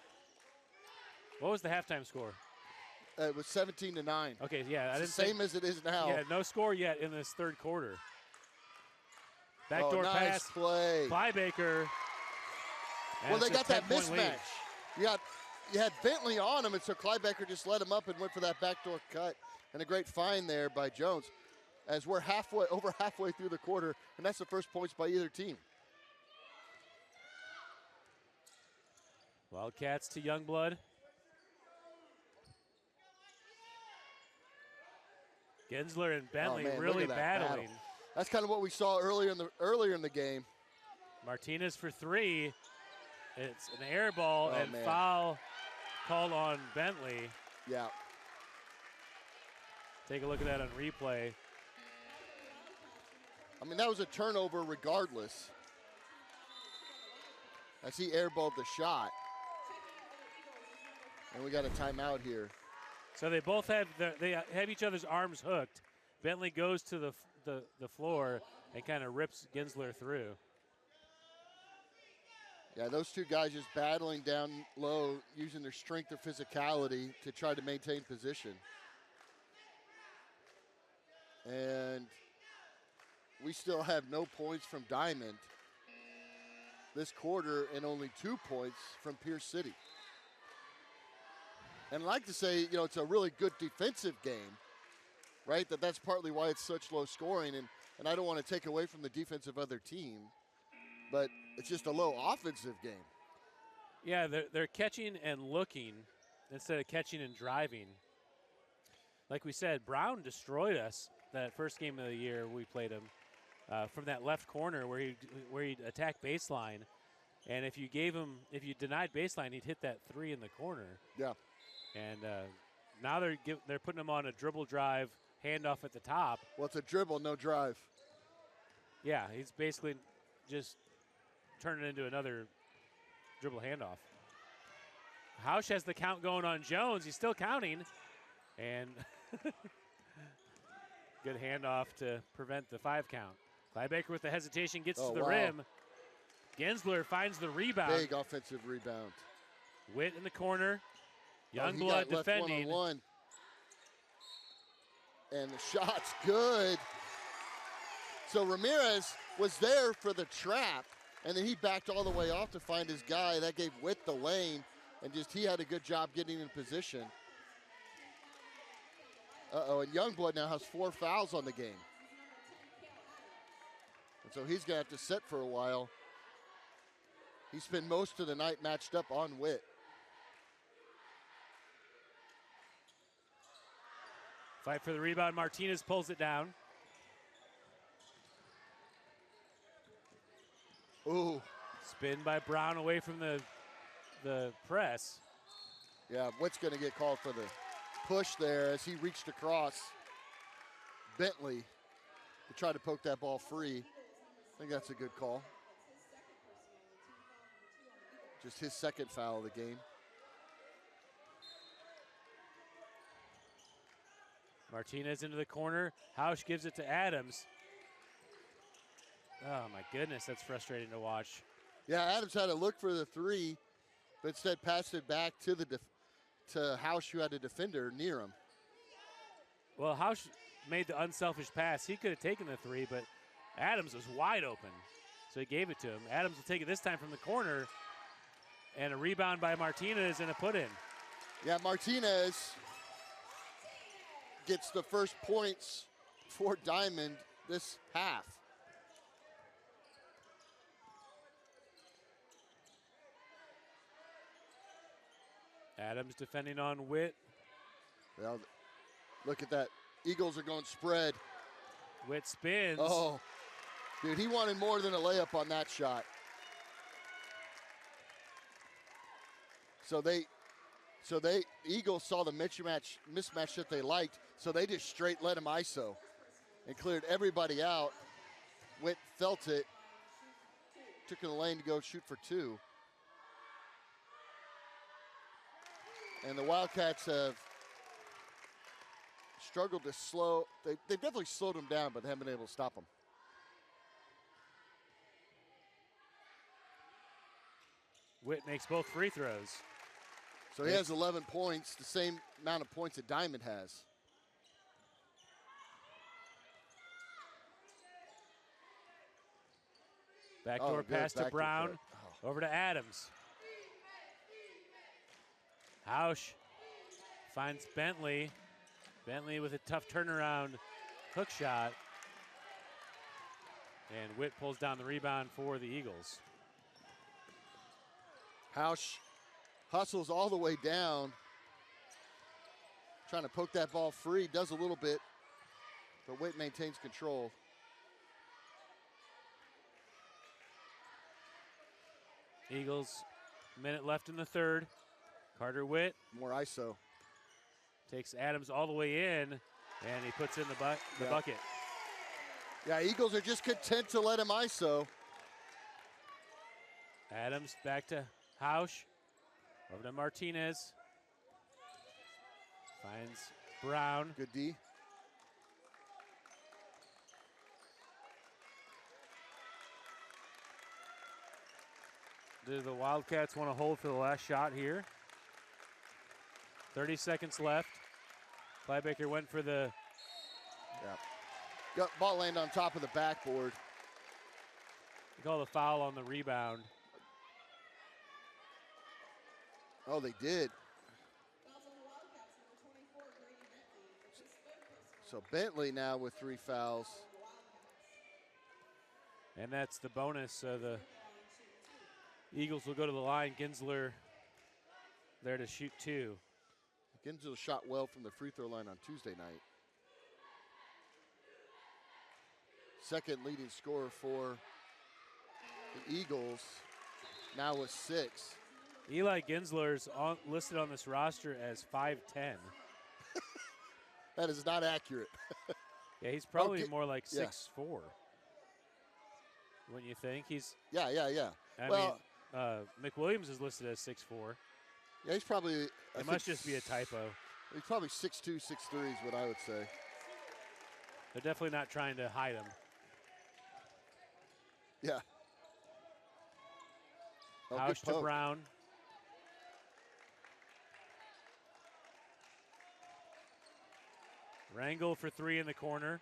What was the halftime score? It was 17-9. Okay, yeah. It's the same as it is now. Yeah, no score yet in this third quarter. Backdoor nice pass. Play. Clybaker. Well, they got that mismatch. You had Bentley on him, and so Clybaker just let him up and went for that backdoor cut. And a great find there by Jones. As we're over halfway through the quarter, and that's the first points by either team. Wildcats to Youngblood. Gensler and Bentley really battling. Battle. That's kind of what we saw earlier in the game. Martinez for three. It's an air ball and foul called on Bentley. Yeah. Take a look at that on replay. I mean, that was a turnover regardless. As he airballed the shot. And we got a timeout here. So they both have each other's arms hooked. Bentley goes to the floor and kind of rips Gensler through. Yeah, those two guys just battling down low, using their strength or physicality to try to maintain position. And we still have no points from Diamond this quarter and only 2 points from Pierce City. And I'd like to say, it's a really good defensive game, right? That's partly why it's such low scoring, and I don't want to take away from the defense of other team, but it's just a low offensive game. Yeah, they're catching and looking instead of catching and driving. Like we said, Brown destroyed us that first game of the year we played him from that left corner where he attacked baseline, and if you denied baseline, he'd hit that three in the corner. Yeah. And now they're putting him on a dribble drive handoff at the top. Well, it's a dribble, no drive. Yeah, he's basically just turning it into another dribble handoff. Hausch has the count going on Jones. He's still counting. And good handoff to prevent the 5 count. Clybaker with the hesitation gets to the rim. Gensler finds the rebound. Big offensive rebound. Witt in the corner. Youngblood defending. One-on-one. And the shot's good. So Ramirez was there for the trap, and then he backed all the way off to find his guy. That gave Witt the lane, and he had a good job getting in position. And Youngblood now has 4 fouls on the game. And so he's going to have to sit for a while. He spent most of the night matched up on Witt. Fight for the rebound. Martinez pulls it down. Ooh. Spin by Brown away from the press. Yeah, Witt's going to get called for the push there as he reached across Bentley to try to poke that ball free. I think that's a good call. Just his second foul of the game. Martinez into the corner. Hausch gives it to Adams. Oh, my goodness, that's frustrating to watch. Yeah, Adams had to look for the three, but instead passed it back to to Hausch, who had a defender near him. Well, Hausch made the unselfish pass. He could have taken the three, but Adams was wide open, so he gave it to him. Adams will take it this time from the corner, and a rebound by Martinez and a put-in. Yeah, Martinez gets the first points for Diamond this half. Adams defending on Witt. Well, look at that Eagles are going spread. Witt spins. Oh, dude, he wanted more than a layup on that shot. So Eagles saw the mismatch that they liked, so they just straight let him ISO and cleared everybody out. Witt felt it, took in the lane to go shoot for two. And the Wildcats have struggled to slow. They've definitely slowed them down, but they haven't been able to stop them. Witt makes both free throws. So he has 11 points, the same amount of points that Diamond has. Backdoor good pass to backdoor Brown. cut. Oh. Over to Adams. Hausch finds Bentley. Bentley with a tough turnaround hook shot. And Witt pulls down the rebound for the Eagles. Hausch hustles all the way down, trying to poke that ball free, does a little bit, but Witt maintains control. Eagles, minute left in the third. Carter Witt More ISO. takes Adams all the way in, and he puts in the Yeah. bucket. Yeah, Eagles are just content to let him ISO. Adams back to Hausch. Over to Martinez. Finds Brown. Good D. Do the Wildcats want to hold for the last shot here? 30 seconds left. Clybaker went for the Ball landed on top of the backboard. they call the foul on the rebound. Oh, they did. So Bentley now with 3 fouls. And that's the bonus. The Eagles will go to the line. Ginsler there to shoot 2. Ginsler shot well from the free throw line on Tuesday night. Second leading scorer for the Eagles, now with 6. Eli Ginsler's listed on this roster as 5'10". That is not accurate. Yeah, he's probably Okay. more like Yeah. 6'4". Wouldn't you think? He's. Yeah. I Well, mean, McWilliams is listed as 6'4". yeah, he's probably. It must just be a typo. He's probably 6'2", 6'3" is what I would say. They're definitely not trying to hide him. Yeah. Oh, Hausch good to poke. Brown. Rangel for 3 in the corner.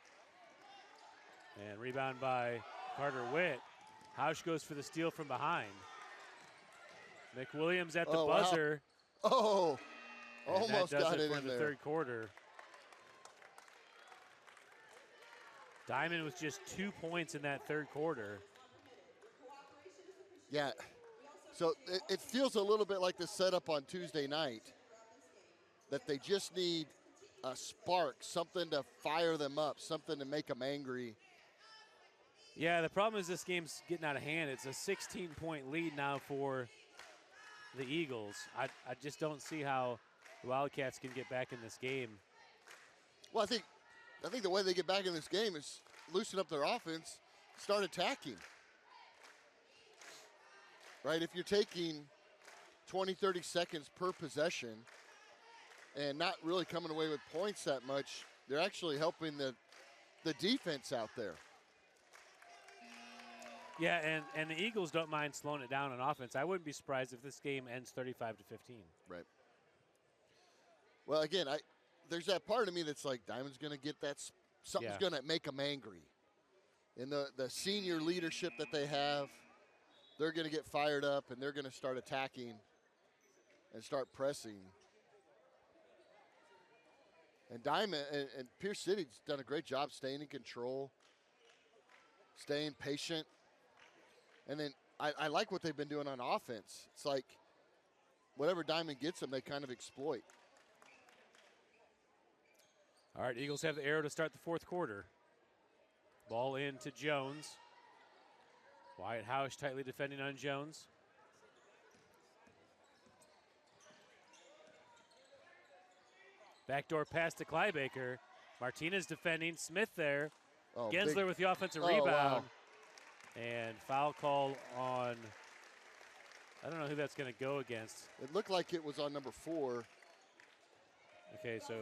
And rebound by Carter Witt. Hausch goes for the steal from behind. McWilliams at the Oh, wow. buzzer. Oh, and almost that does got it for in the there. third quarter. Diamond with just 2 points in that third quarter. Yeah. So it feels a little bit like the setup on Tuesday night, that they just need a spark, something to fire them up, something to make them angry. Yeah, the problem is this game's getting out of hand. It's a 16-point lead now for the Eagles. I just don't see how the Wildcats can get back in this game. Well, I think the way they get back in this game is loosen up their offense, start attacking. Right? If you're taking 20, 30 seconds per possession and not really coming away with points that much, they're actually helping the defense out there. Yeah, and the Eagles don't mind slowing it down on offense. I wouldn't be surprised if this game ends 35-15. Right. Well, again, there's that part of me that's like, Diamond's going to get that. Something's going to make them angry. And the senior leadership that they have, they're going to get fired up, and they're going to start attacking and start pressing. And Diamond and Pierce City's done a great job staying in control, staying patient. And then I like what they've been doing on offense. It's like whatever Diamond gets them, they kind of exploit. All right, Eagles have the arrow to start the fourth quarter. Ball in to Jones. Wyatt Housh tightly defending on Jones. Backdoor pass to Clybaker. Martinez defending. Smith there. Oh, Gensler big- with the offensive Oh, rebound. wow. And foul call on, I don't know who that's going to go against. It looked like it was on number 4. Okay, so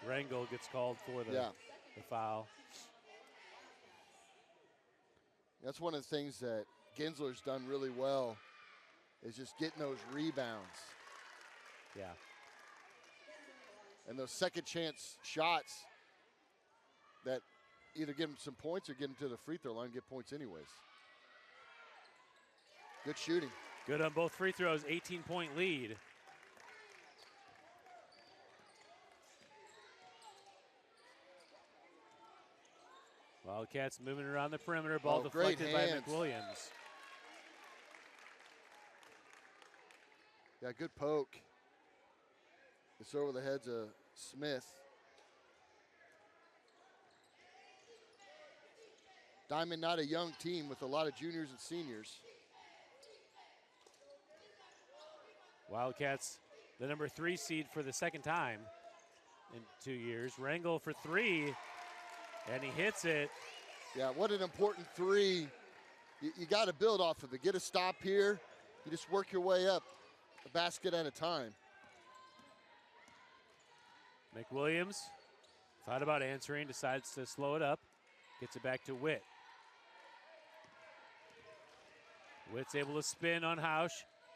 Rangel gets called for the, Yeah. the foul. That's one of the things that Gensler's done really well is just getting those rebounds Yeah. and those second chance shots that either give him some points or get him to the free throw line and get points anyways. Good shooting. Good on both free throws, 18-point lead. Wildcats moving around the perimeter. Ball Oh, great deflected by hands. McWilliams. Yeah, good poke. It's over the heads of Smith. Diamond not a young team with a lot of juniors and seniors. Wildcats, the number 3 seed for the second time in 2 years. Rangel for 3, and he hits it. Yeah, what an important 3. You got to build off of it. Get a stop here. You just work your way up, a basket at a time. McWilliams thought about answering, decides to slow it up. Gets it back to Witt. Witt's able to spin on Housh.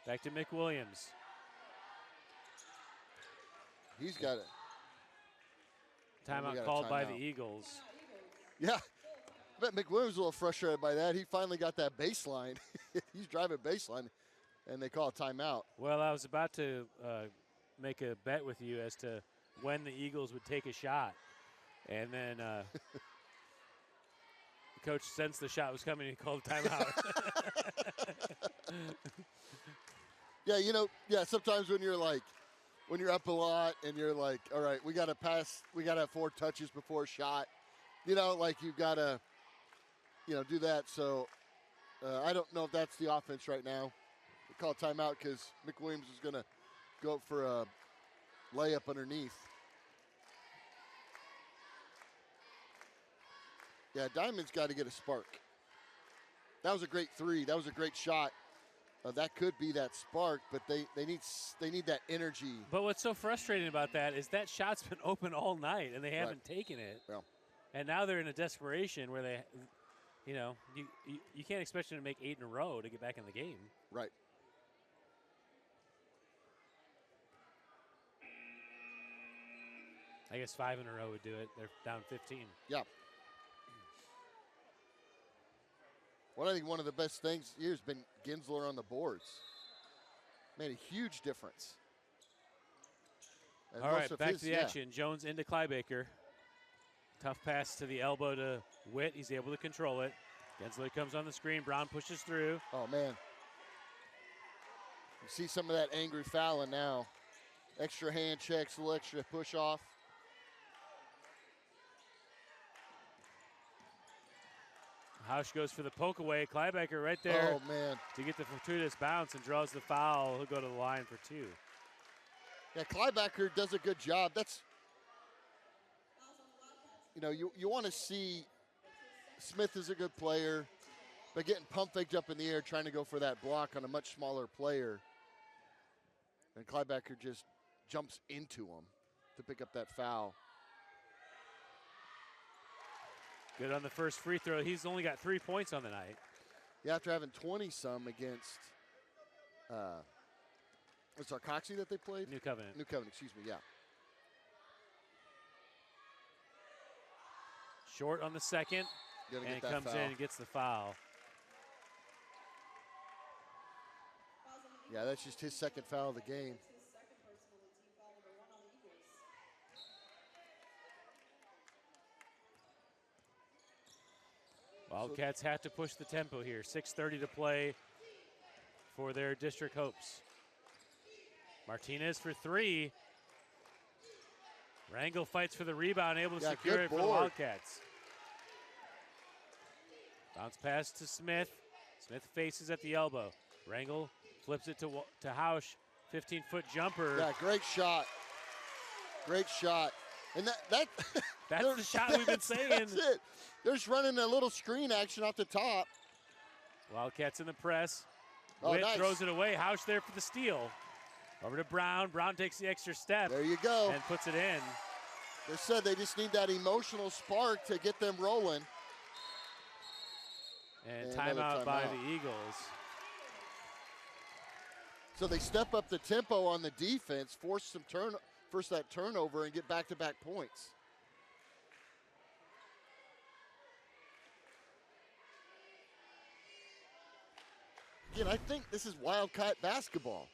Back to McWilliams. He's got it. We got Timeout a called by the timeout. Eagles. Yeah, I bet McWilliams was a little frustrated by that. He finally got that baseline. He's driving baseline, and they call a timeout. Well, I was about to make a bet with you as to when the Eagles would take a shot. And then the coach sensed the shot was coming and he called a timeout. Yeah, sometimes when you're up a lot and you're like, all right, we got to pass, we got to have 4 touches before a shot. You've got to, do that. So I don't know if that's the offense right now. We call a timeout because McWilliams is going to go for a layup underneath. Yeah, Diamond's got to get a spark. That was a great 3. That was a great shot. That could be that spark, but they need that energy. But what's so frustrating about that is that shot's been open all night and they haven't taken it. Yeah. And now they're in a desperation where they, you can't expect them to make 8 in a row to get back in the game. Right. I guess 5 in a row would do it. They're down 15. Yeah. I think one of the best things here has been Gensler on the boards. Made a huge difference. And All most right, of back his- to the yeah. action. Jones into Clybaker. Tough pass to the elbow to Witt. He's able to control it. Gensler comes on the screen. Brown pushes through. Oh, man. You see some of that angry fouling now. Extra hand checks, a little extra push off. Housh goes for the poke away. Clybaker right there Oh, man. to get the fortuitous bounce and draws the foul. He'll go to the line for 2. Yeah, Clybacker does a good job. That's, you want to see Smith is a good player, but getting pump faked up in the air, trying to go for that block on a much smaller player. And Clybacker just jumps into him to pick up that foul. Good on the first free throw. He's only got 3 points on the night. Yeah, after having 20-some against, was it Coxie that they played? New Covenant. New Covenant, excuse me, yeah. Short on the second, Gonna and get he that comes foul. in and gets the foul. Yeah, that's just his second foul of the game. Wildcats have to push the tempo here. 6:30 to play for their district hopes. Martinez for 3. Rangel fights for the rebound, able to Yeah, secure good it for the board. Wildcats. Bounce pass to Smith. Smith faces at the elbow. Rangel flips it to Hausch. 15-foot jumper. Yeah, great shot. Great shot. And that That's the shot we've been saying. That's it. They're just running a little screen action off the top. Wildcats in the press. Oh, Witt nice. throws it away. Hausch there for the steal. Over to Brown. Brown takes the extra step There you go. and puts it in. They said they just need that emotional spark to get them rolling. And another timeout by timeout. the Eagles. So they step up the tempo on the defense, force that turnover, and get back-to-back points. Again, I think this is Wildcat basketball.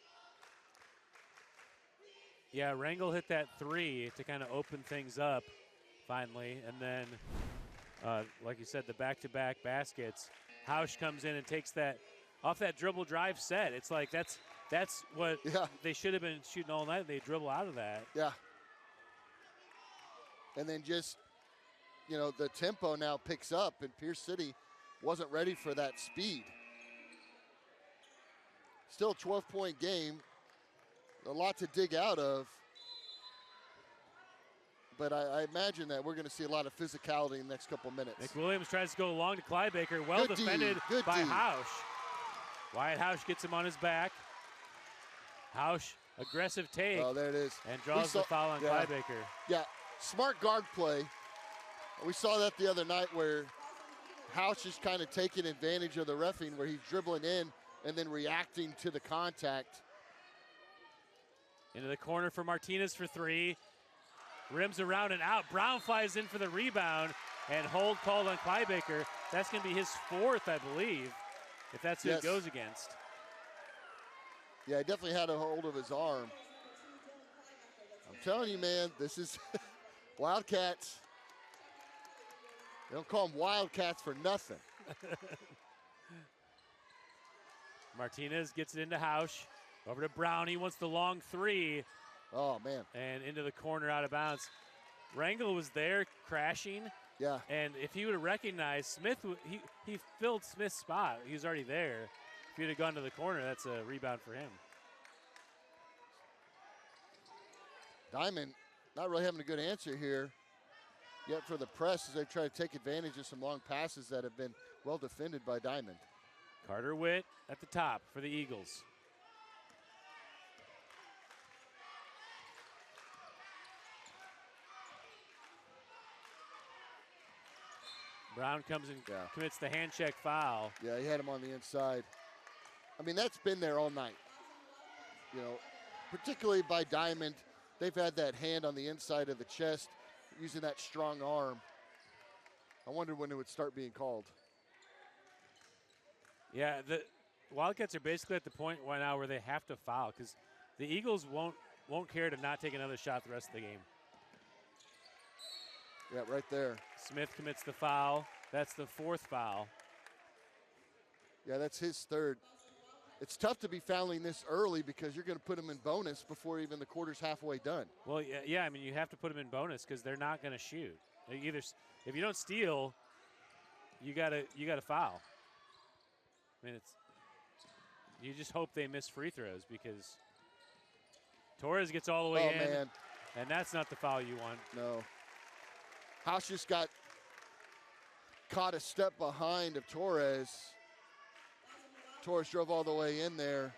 Yeah, Rangel hit that three to kind of open things up finally. And then, like you said, the back-to-back baskets. Hausch comes in and takes that off that dribble drive set. It's like that's what Yeah. they should have been shooting all night. They dribble out of that. Yeah. And then just, the tempo now picks up, and Pierce City wasn't ready for that speed. Still a 12-point game. A lot to dig out of. But I imagine that we're going to see a lot of physicality in the next couple minutes. McWilliams tries to go long to Clybaker. Well Good D, defended good by D. Hausch. Wyatt Hausch gets him on his back. Hausch, aggressive take, Oh, there it is. and draws saw- the foul on yeah. Clybaker. Yeah, smart guard play. We saw that the other night where Hausch is kind of taking advantage of the reffing, where he's dribbling in and then reacting to the contact. Into the corner for Martinez for three. Rims around and out. Brown flies in for the rebound, and hold called on Clybaker. That's going to be his fourth, I believe, if that's who Yes. it goes against. Yeah, he definitely had a hold of his arm. I'm telling you, man, this is Wildcats. They don't call them Wildcats for nothing. Martinez gets it into Hausch. Over to Brown. He wants the long three, Oh, man. and into the corner out of bounds. Rangel was there crashing, Yeah. and if he would have recognized Smith, he filled Smith's spot. He was already there. If he would have gone to the corner, that's a rebound for him. Diamond not really having a good answer here yet for the press as they try to take advantage of some long passes that have been well defended by Diamond. Carter Witt at the top for the Eagles. Brown comes and Yeah. commits the hand check foul. Yeah, he had him on the inside. I mean, that's been there all night. Particularly by Diamond. They've had that hand on the inside of the chest, using that strong arm. I wondered when it would start being called. Yeah, the Wildcats are basically at the point right now where they have to foul because the Eagles won't care to not take another shot the rest of the game. Yeah, right there. Smith commits the foul. That's the fourth foul. Yeah, that's his third. It's tough to be fouling this early because you're going to put him in bonus before even the quarter's halfway done. Well, yeah, I mean, you have to put them in bonus because they're not going to shoot. Either if you don't steal, you gotta foul. I mean, you just hope they miss free throws because Torres gets all the way in, Man, and that's not the foul you want. no. House just got caught a step behind of Torres. Torres drove all the way in there.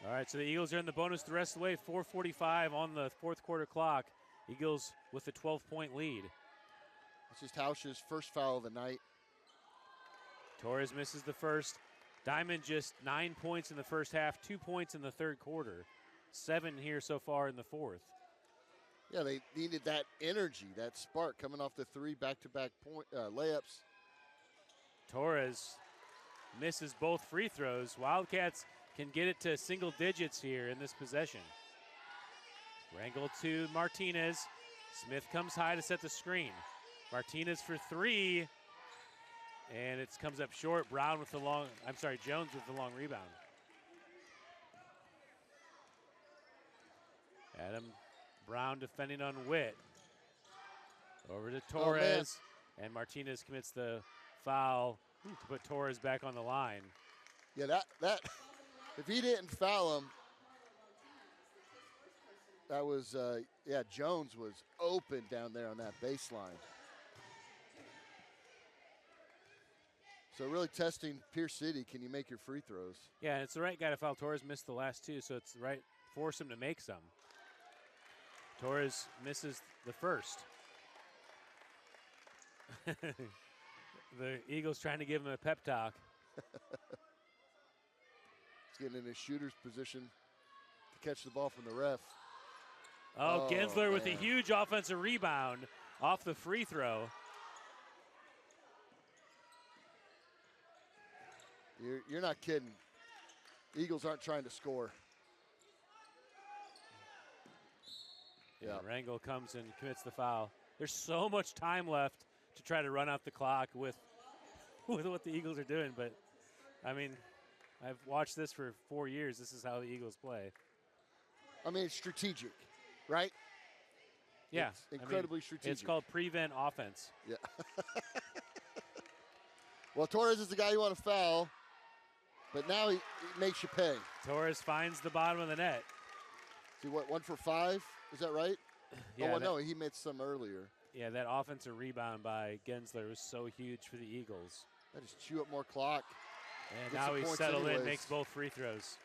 All right, so the Eagles are in the bonus the rest of the way. 4:45 on the fourth quarter clock. Eagles with a 12-point lead. It's just Hausch's first foul of the night. Torres misses the first. Diamond just 9 points in the first half, 2 points in the third quarter. 7 here so far in the fourth. Yeah, they needed that energy, that spark coming off the three back-to-back layups. Torres misses both free throws. Wildcats can get it to single digits here in this possession. Rangel to Martinez. Smith comes high to set the screen. Martinez for three. And it comes up short. Jones with the long rebound. Adam Brown defending on Witt. Over to Oh, man. Torres, and Martinez commits the foul to put Torres back on the line. Yeah, that if he didn't foul him, that was Jones was open down there on that baseline. So really testing Pierce City, can you make your free throws? Yeah, and it's the right guy to foul. Torres missed the last two, so it's the right force him to make some. Torres misses the first. The Eagles trying to give him a pep talk. He's getting in his shooter's position to catch the ball from the ref. Oh, Gensler with a man. huge offensive rebound off the free throw. You're not kidding. Eagles aren't trying to score. Yeah, Rangel comes and commits the foul. There's so much time left to try to run out the clock with what the Eagles are doing, but I mean, I've watched this for 4 years. This is how the Eagles play. I mean, it's strategic, right? Yeah, It's incredibly It's strategic. called prevent offense. Yeah. Well, Torres is the guy you want to foul, but now he makes you pay. Torres finds the bottom of the net. See what, 1 for 5? Is that right? Yeah, well, that- no, he made some earlier. Yeah, that offensive rebound by Gensler was so huge for the Eagles. That just chew up more clock. And Get now some he's points settled in, anyways. makes both free throws.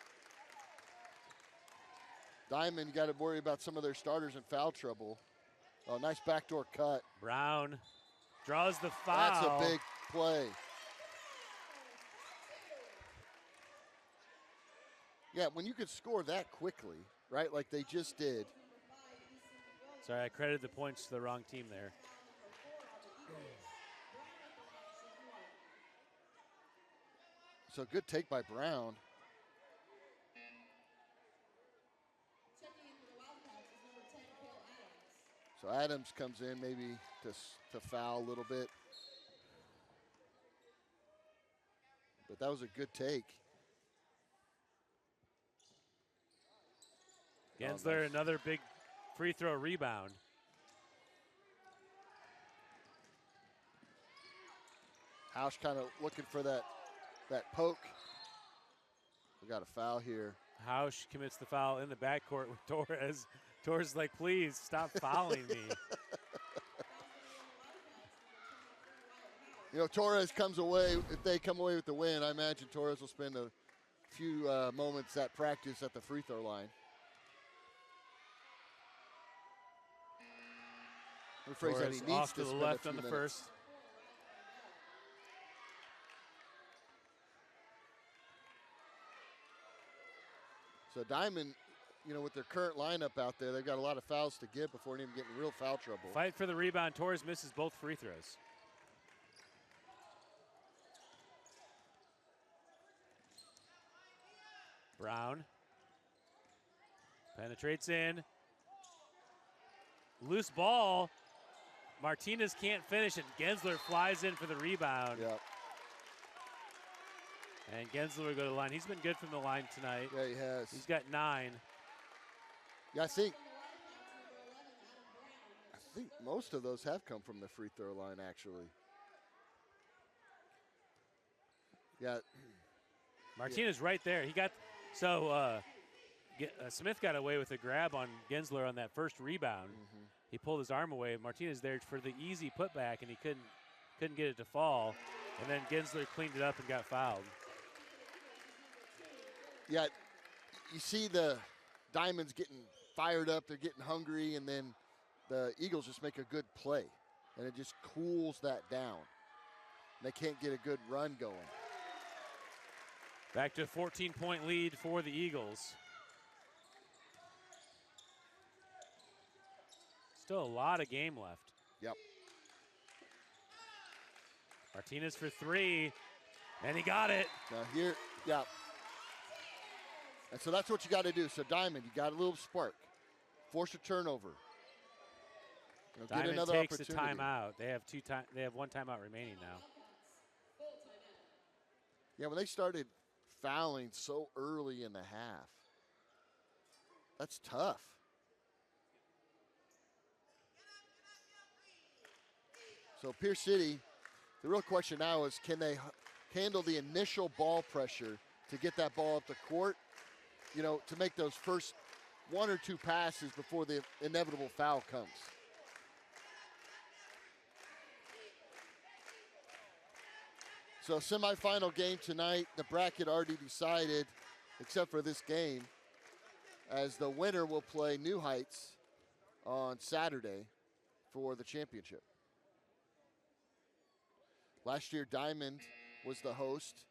Diamond, you got to worry about some of their starters in foul trouble. Oh, nice backdoor cut. Brown draws the foul. That's a big play. Yeah, when you could score that quickly, right, like they just did. Sorry, I credited the points to the wrong team there. So good take by Brown. So Adams comes in maybe to foul a little bit. But that was a good take. Gensler, nice. another big free throw rebound. Hausch kind of looking for that poke. We got a foul here. Hausch commits the foul in the backcourt with Torres. Torres is like, please stop fouling me. You know, Torres comes away, if they come away with the win, I imagine Torres will spend a few moments at practice at the free throw line. Rephrase that, he Torres needs off to to the spend a left few on the minutes. first. So Diamond, you know, with their current lineup out there, they've got a lot of fouls to give before they even get in real foul trouble. Fight for the rebound. Torres misses both free throws. Brown penetrates in. Loose ball. Martinez can't finish, and Gensler flies in for the rebound. Yeah, And Gensler will go to the line. He's been good from the line tonight. yeah, he has. He's got 9. Yeah, I think most of those have come from the free throw line, actually. Yeah, Martinez right there. He got Smith got away with a grab on Gensler on that first rebound. Mm-hmm. He pulled his arm away. Martinez there for the easy putback, and he couldn't get it to fall. And then Gensler cleaned it up and got fouled. yeah. You see the Diamonds getting fired up. They're getting hungry, and then the Eagles just make a good play, and it just cools that down. They can't get a good run going. Back to a 14-point lead for the Eagles. Still a lot of game left. Yep. Martinez for 3, and he got it. Now here, yeah. And so that's what you got to do. So Diamond, you got a little spark. Force a turnover. You know, get Diamond another takes a opportunity. timeout. They have 1 timeout remaining now. Yeah, when they started fouling so early in the half, that's tough. So Pierce City, the real question now is, can they handle the initial ball pressure to get that ball up the court, you know, to make those first 1 or 2 passes before the inevitable foul comes. So semifinal game tonight, the bracket already decided, except for this game, as the winner will play New Heights on Saturday for the championship. Last year, Diamond was the host,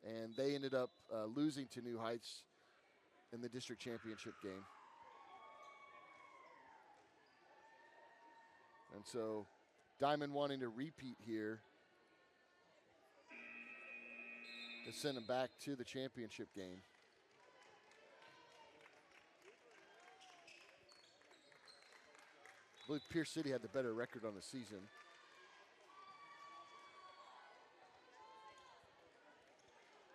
and they ended up losing to New Heights in the district championship game. And so Diamond wanting to repeat here to send them back to the championship game. I believe Pierce City had the better record on the season.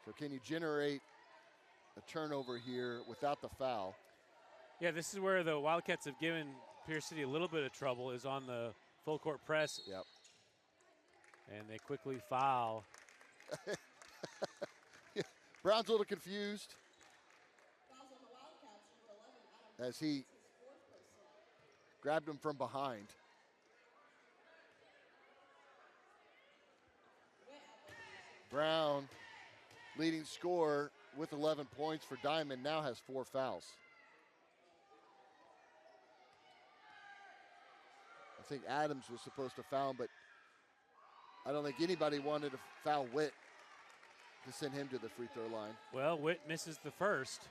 So can you generate a turnover here without the foul? Yeah, this is where the Wildcats have given Pierce City a little bit of trouble, is on the full court press. Yep. And they quickly foul. Brown's a little confused as he grabbed him from behind. Brown, leading scorer with 11 points for Diamond, now has 4 fouls. I think Adams was supposed to foul him, but I don't think anybody wanted to foul Witt to send him to the free throw line. Well, Witt misses the first.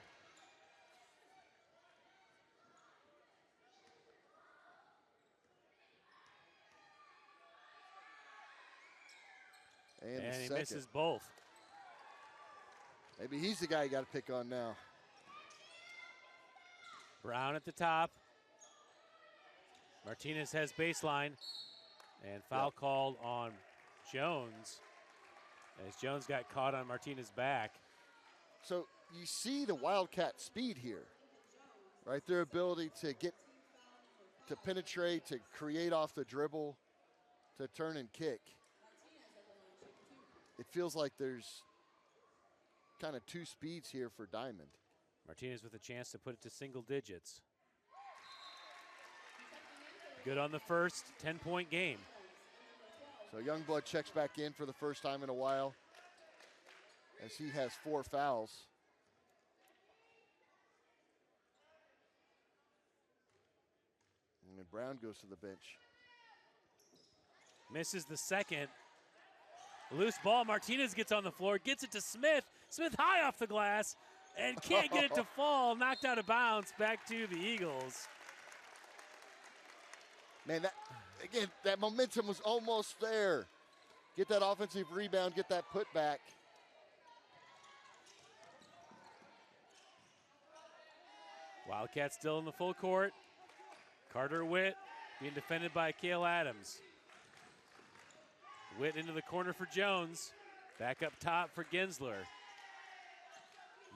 And he second. misses both. Maybe he's the guy you got to pick on now. Brown at the top. Martinez has baseline. And foul called on Jones, as Jones got caught on Martinez's back. So you see the Wildcat speed here, right? Their ability to get, to penetrate, to create off the dribble, to turn and kick. It feels like there's kind of 2 speeds here for Diamond. Martinez with a chance to put it to single digits. Good on the first, 10-point game. So Youngblood checks back in for the first time in a while, as he has 4 fouls. And then Brown goes to the bench. Misses the second. Loose ball, Martinez gets on the floor, gets it to Smith. Smith high off the glass and can't get it to fall. Knocked out of bounds, back to the Eagles. Man, that, again, that momentum was almost there. Get that offensive rebound, get that putback. Wildcats still in the full court. Carter Witt being defended by Cale Adams. Witt into the corner for Jones. Back up top for Gensler.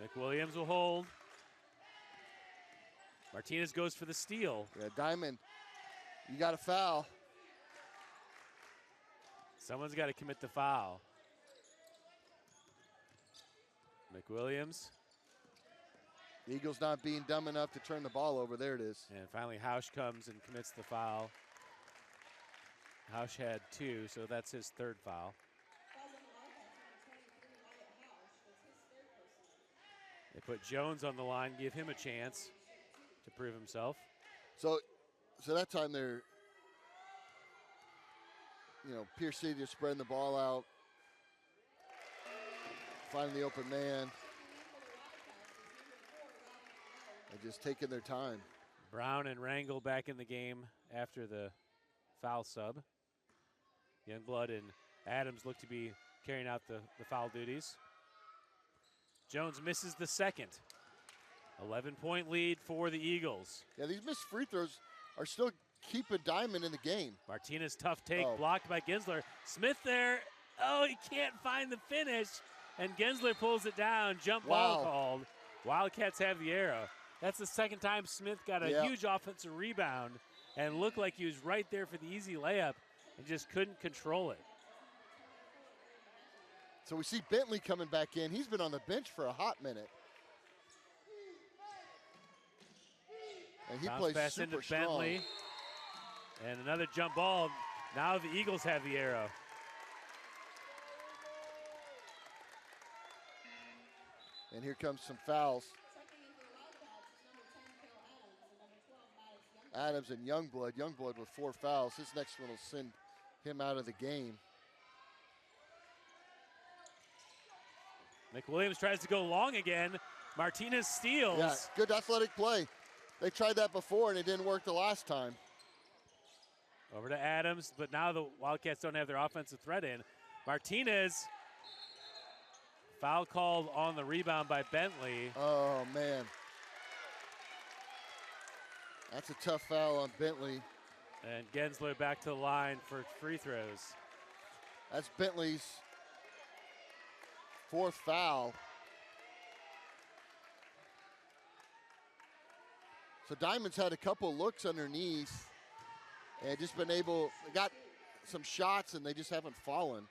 McWilliams will hold. Martinez goes for the steal. Yeah, Diamond, you got a foul. Someone's got to commit the foul. McWilliams. The Eagles not being dumb enough to turn the ball over. There it is. And finally, Hausch comes and commits the foul. Hausch had 2, so that's his 3rd foul. They put Jones on the line, give him a chance to prove himself. So that time they're, Pierce City just spreading the ball out, finding the open man, and just taking their time. Brown and Rangel back in the game after the foul sub. Youngblood and Adams look to be carrying out the foul duties. Jones misses the second. 11-point lead for the Eagles. Yeah, these missed free throws are still keeping Diamond in the game. Martinez, tough take, blocked by Gensler. Smith there, he can't find the finish, and Gensler pulls it down. Jump ball called. Wildcats have the arrow. That's the second time Smith got a huge offensive rebound and looked like he was right there for the easy layup. and just couldn't control it. So we see Bentley coming back in. He's been on the bench for a hot minute. And he Bounce plays pass super into strong. Bentley. And another jump ball. Now the Eagles have the arrow. And here comes some fouls. Adams and Youngblood. Youngblood with 4 fouls. His next one will send him out of the game. McWilliams tries to go long again. Martinez steals. Yeah, good athletic play. They tried that before and it didn't work the last time. Over to Adams, but now the Wildcats don't have their offensive threat in. Martinez, foul called on the rebound by Bentley. Oh, man. That's a tough foul on Bentley. And Gensler back to the line for free throws. That's Bentley's 4th foul. So Diamond's had a couple looks underneath and just been able, they got some shots and they just haven't fallen.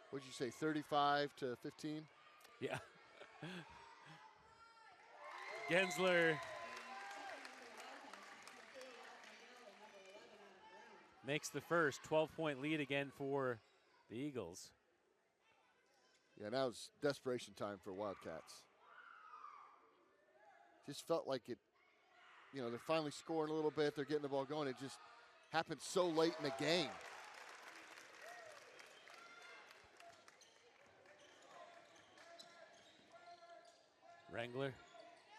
What'd you say, 35 to 15? Yeah. Gensler makes the first 12-point lead again for the Eagles. Yeah, now it's desperation time for Wildcats. Just felt like it, you know, they're finally scoring a little bit. They're getting the ball going. It just happened so late in the game. Wrangler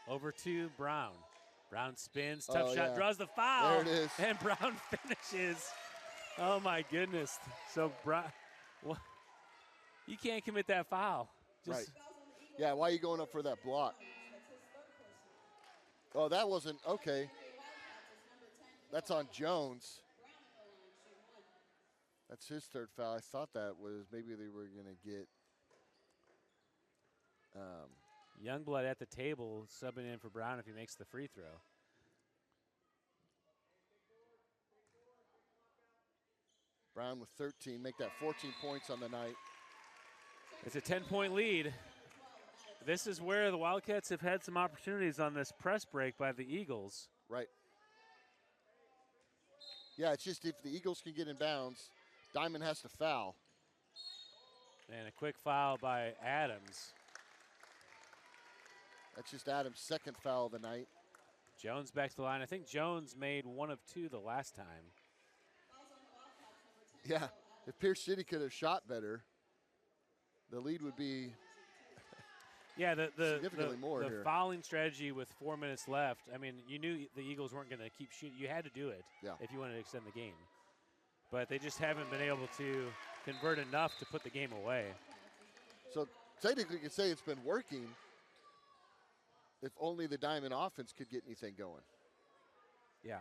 over to Brown. Brown spins, tough Oh, shot, yeah. draws the foul. There it is. And Brown finishes. Oh my goodness. So Brown, you can't commit that foul. Right. Yeah, why are you going up for that block? Oh, that wasn't, okay. That's on Jones. That's his 3rd foul. I thought that was maybe they were going to get. Youngblood at the table, subbing in for Brown if he makes the free throw. Brown with 13, make that 14 points on the night. It's a 10-point lead. This is where the Wildcats have had some opportunities on this press break by the Eagles. Right. Yeah, it's just if the Eagles can get in bounds, Diamond has to foul. And a quick foul by Adams. That's just Adams' 2nd foul of the night. Jones back to the line. I think Jones made 1 of 2 the last time. Yeah, if Pierce City could have shot better, the lead would be Yeah, the significantly more the here. fouling strategy with 4 minutes left. I mean, you knew the Eagles weren't going to keep shooting. You had to do it if you wanted to extend the game. But they just haven't been able to convert enough to put the game away. So technically you could say it's been working if only the Diamond offense could get anything going. Yeah.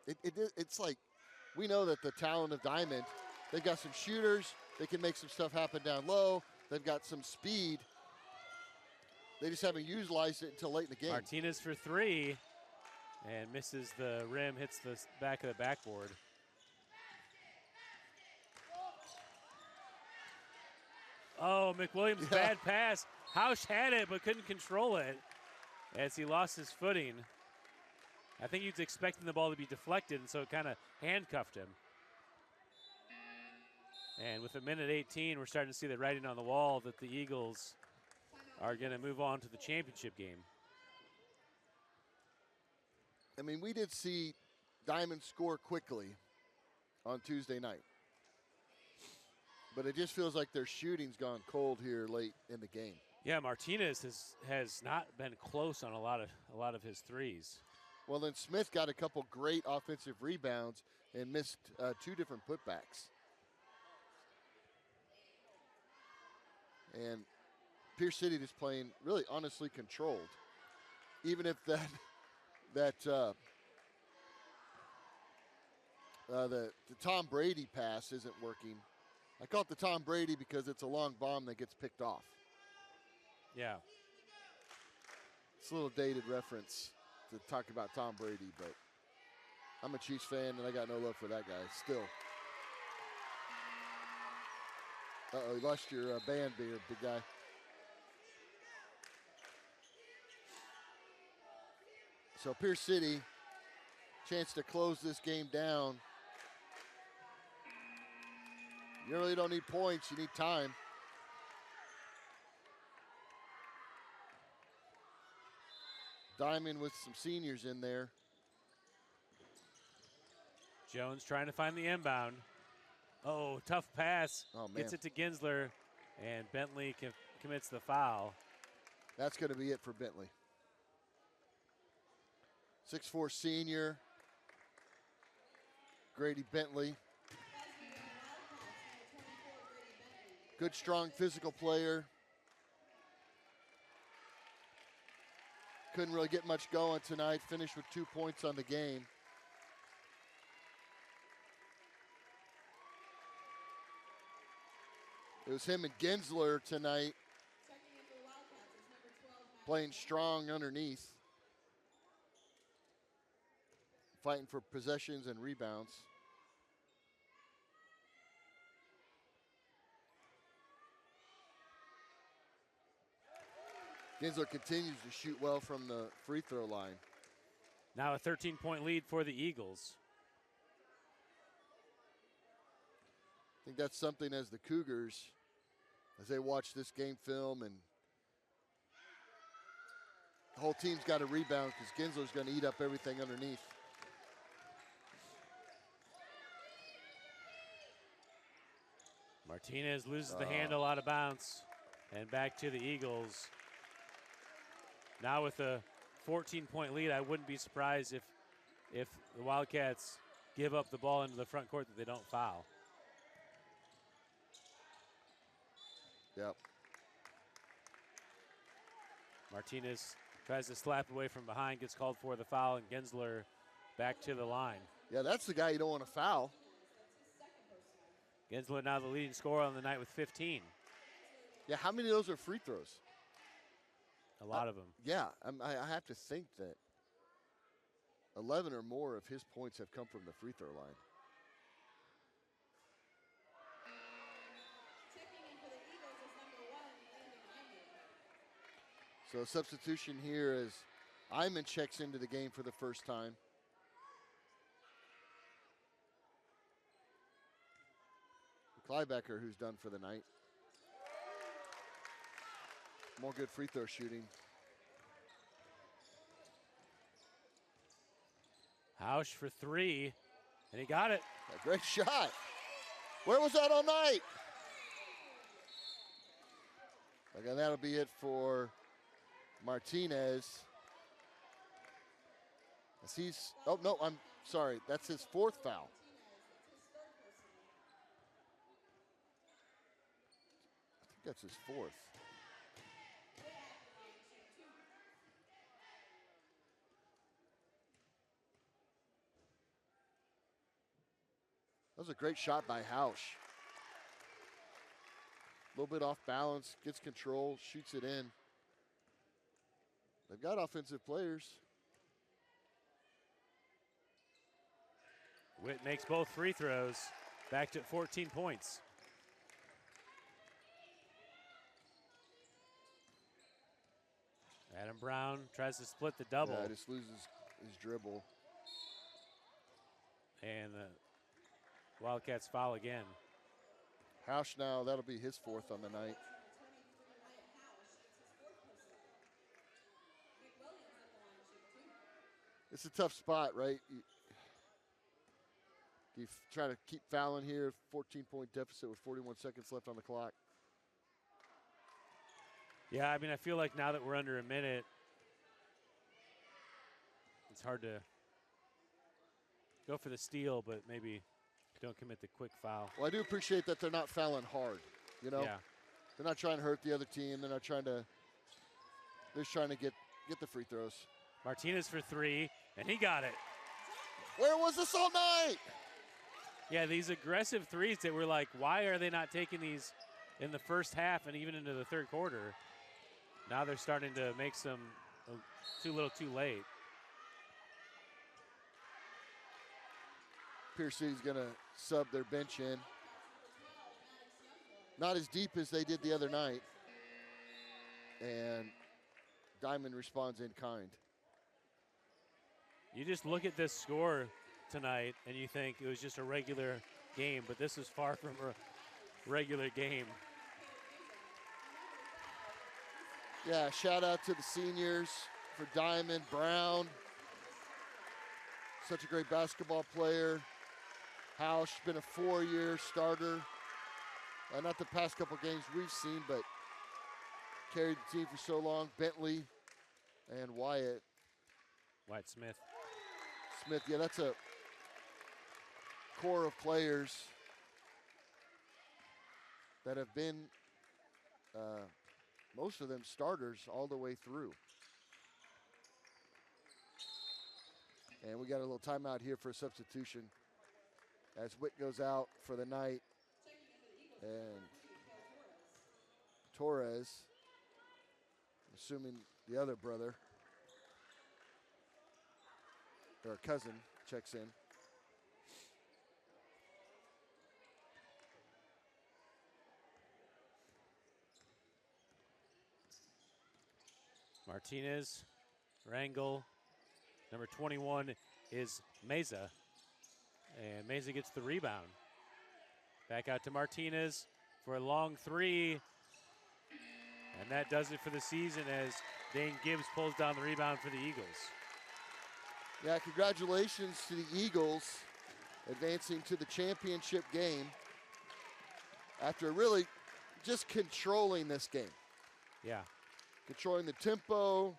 It's like we know that the talent of Diamond, they've got some shooters. They can make some stuff happen down low. They've got some speed. They just haven't utilized it until late in the game. Martinez for 3 and misses the rim, hits the back of the backboard. Oh, McWilliams, bad pass. Hausch had it but couldn't control it as he lost his footing. I think he was expecting the ball to be deflected, and so it kind of handcuffed him. And with 1:18, we're starting to see the writing on the wall that the Eagles are going to move on to the championship game. I mean, we did see Diamond score quickly on Tuesday night. But it just feels like their shooting's gone cold here late in the game. Yeah, Martinez has not been close on a lot of his threes. Well, then Smith got a couple great offensive rebounds and missed 2 different putbacks. And Pierce City is playing really honestly controlled. Even if the Tom Brady pass isn't working. I call it the Tom Brady because it's a long bomb that gets picked off. Yeah. It's a little dated reference. to talk about Tom Brady, but I'm a Chiefs fan, and I got no love for that guy still. Uh-oh, you lost your band beer, big guy. So Pierce City, chance to close this game down. You really don't need points, you need time. Diamond with some seniors in there. Jones trying to find the inbound. Oh, tough pass. Oh, man. Gets it to Ginsler, and Bentley commits the foul. That's going to be it for Bentley. 6'4" senior, Grady Bentley. Good, strong, physical player. Couldn't really get much going tonight. Finished with 2 points on the game. It was him and Ginsler tonight, playing strong underneath, fighting for possessions and rebounds. Ginsler continues to shoot well from the free throw line. Now a 13-point lead for the Eagles. I think that's something as the Cougars, as they watch this game film, and the whole team's got to rebound because Ginsler's going to eat up everything underneath. Martinez loses the handle out of bounds, and back to the Eagles. Now with a 14-point lead, I wouldn't be surprised if the Wildcats give up the ball into the front court that they don't foul. Yep. Martinez tries to slap away from behind, gets called for the foul, and Ginsler back to the line. Yeah, that's the guy you don't want to foul. Ginsler now the leading scorer on the night with 15. Yeah, how many of those are free throws? A lot of them. Yeah, I have to think that 11 or more of his points have come from the free throw line. So substitution here as Iman checks into the game for the first time. Clybecker, who's done for the night. More good free throw shooting. Hausch for three, and he got it. A great shot. Where was that all night? Okay, that'll be it for Martinez. As he's, oh no, I'm sorry, that's his fourth foul. I think that's his fourth. That was a great shot by Hausch. A little bit off balance, gets control, shoots it in. They've got offensive players. Witt makes both free throws, back to 14 points. Adam Brown tries to split the double. Yeah, just loses his dribble. And the Wildcats foul again. Hausch now, that'll be his fourth on the night. It's a tough spot, right? You try to keep fouling here, 14-point deficit with 41 seconds left on the clock. Yeah, I mean, I feel like now that we're under a minute, it's hard to go for the steal, but maybe don't commit the quick foul. Well, I do appreciate that they're not fouling hard, you know? Yeah. They're not trying to hurt the other team. They're not trying to, they're just trying to get the free throws. Martinez for three, and he got it. Where was this all night? Yeah, these aggressive threes that were like, why are they not taking these in the first half and even into the third quarter? Now they're starting to make some too little too late. Pierce City's going to sub their bench in. Not as deep as they did the other night. And Diamond responds in kind. You just look at this score tonight and you think it was just a regular game, but this is far from a regular game. Yeah, shout out to the seniors for Diamond, Brown. Such a great basketball player. Hausch been a 4-year starter. Not the past couple games we've seen, but carried the team for so long. Bentley and Wyatt. Wyatt Smith. Smith, yeah, that's a core of players that have been, most of them starters all the way through. And we got a little timeout here for a substitution as Witt goes out for the night. And Torres, assuming the other brother, or cousin, checks in. Martinez, Rangel. Number 21 is Meza. And Meza gets the rebound. Back out to Martinez for a long three. And that does it for the season as Dane Gibbs pulls down the rebound for the Eagles. Yeah, congratulations to the Eagles advancing to the championship game after really just controlling this game. Yeah. Controlling the tempo,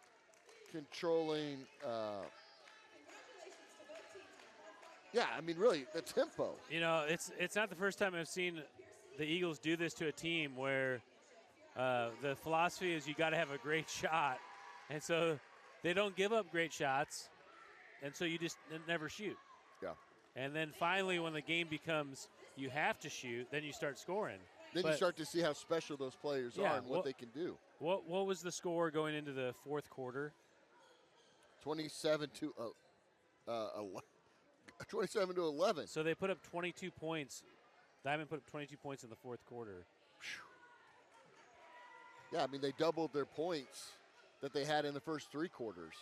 controlling, really the tempo. You know, it's not the first time I've seen the Eagles do this to a team where the philosophy is you got to have a great shot. And so they don't give up great shots, and so you just never shoot. Yeah. And then finally when the game becomes you have to shoot, then you start scoring. Then you start to see how special those players are and what they can do. What was the score going into the fourth quarter? 27 to 11. So they put up 22 points. Diamond put up 22 points in the fourth quarter. Yeah, I mean, they doubled their points that they had in the first 3 quarters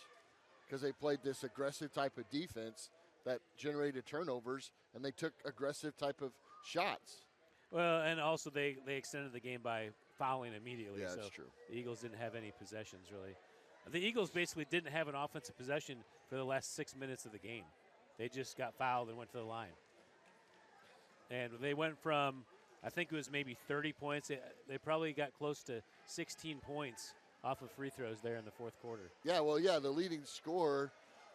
because they played this aggressive type of defense that generated turnovers, and they took aggressive type of shots. Well, and also they extended the game by fouling immediately. Yeah, so that's true. The Eagles didn't have any possessions, really. The Eagles basically didn't have an offensive possession for the last 6 minutes of the game. They just got fouled and went to the line. And they went from, I think it was maybe 30 points. They probably got close to 16 points off of free throws there in the fourth quarter. Yeah, well, yeah, the leading scorer,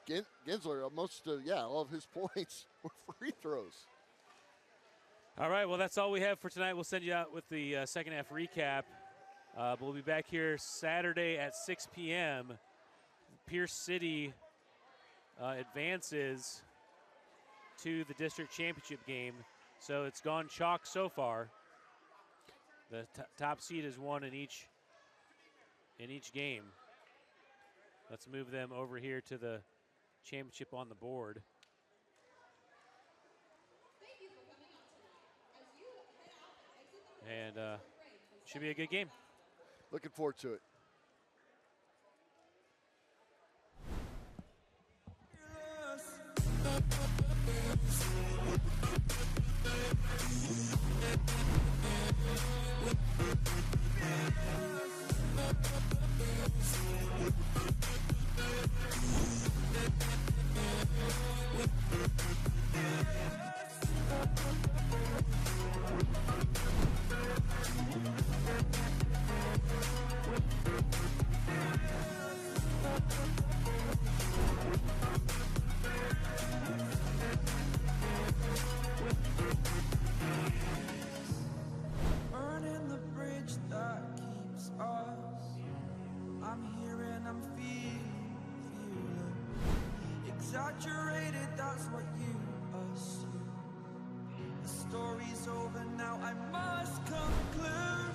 Gensler, all of his points were free throws. All right, well, that's all we have for tonight. We'll send you out with the second half recap. We'll be back here Saturday at 6 p.m. Pierce City advances to the district championship game. So it's gone chalk so far. The top seed is won in each game. Let's move them over here to the championship on the board. And should be a good game. Looking forward to it. Burning the bridge that keeps us. I'm here and I'm feeling exaggerated, that's what you assume. The story's over now, I must conclude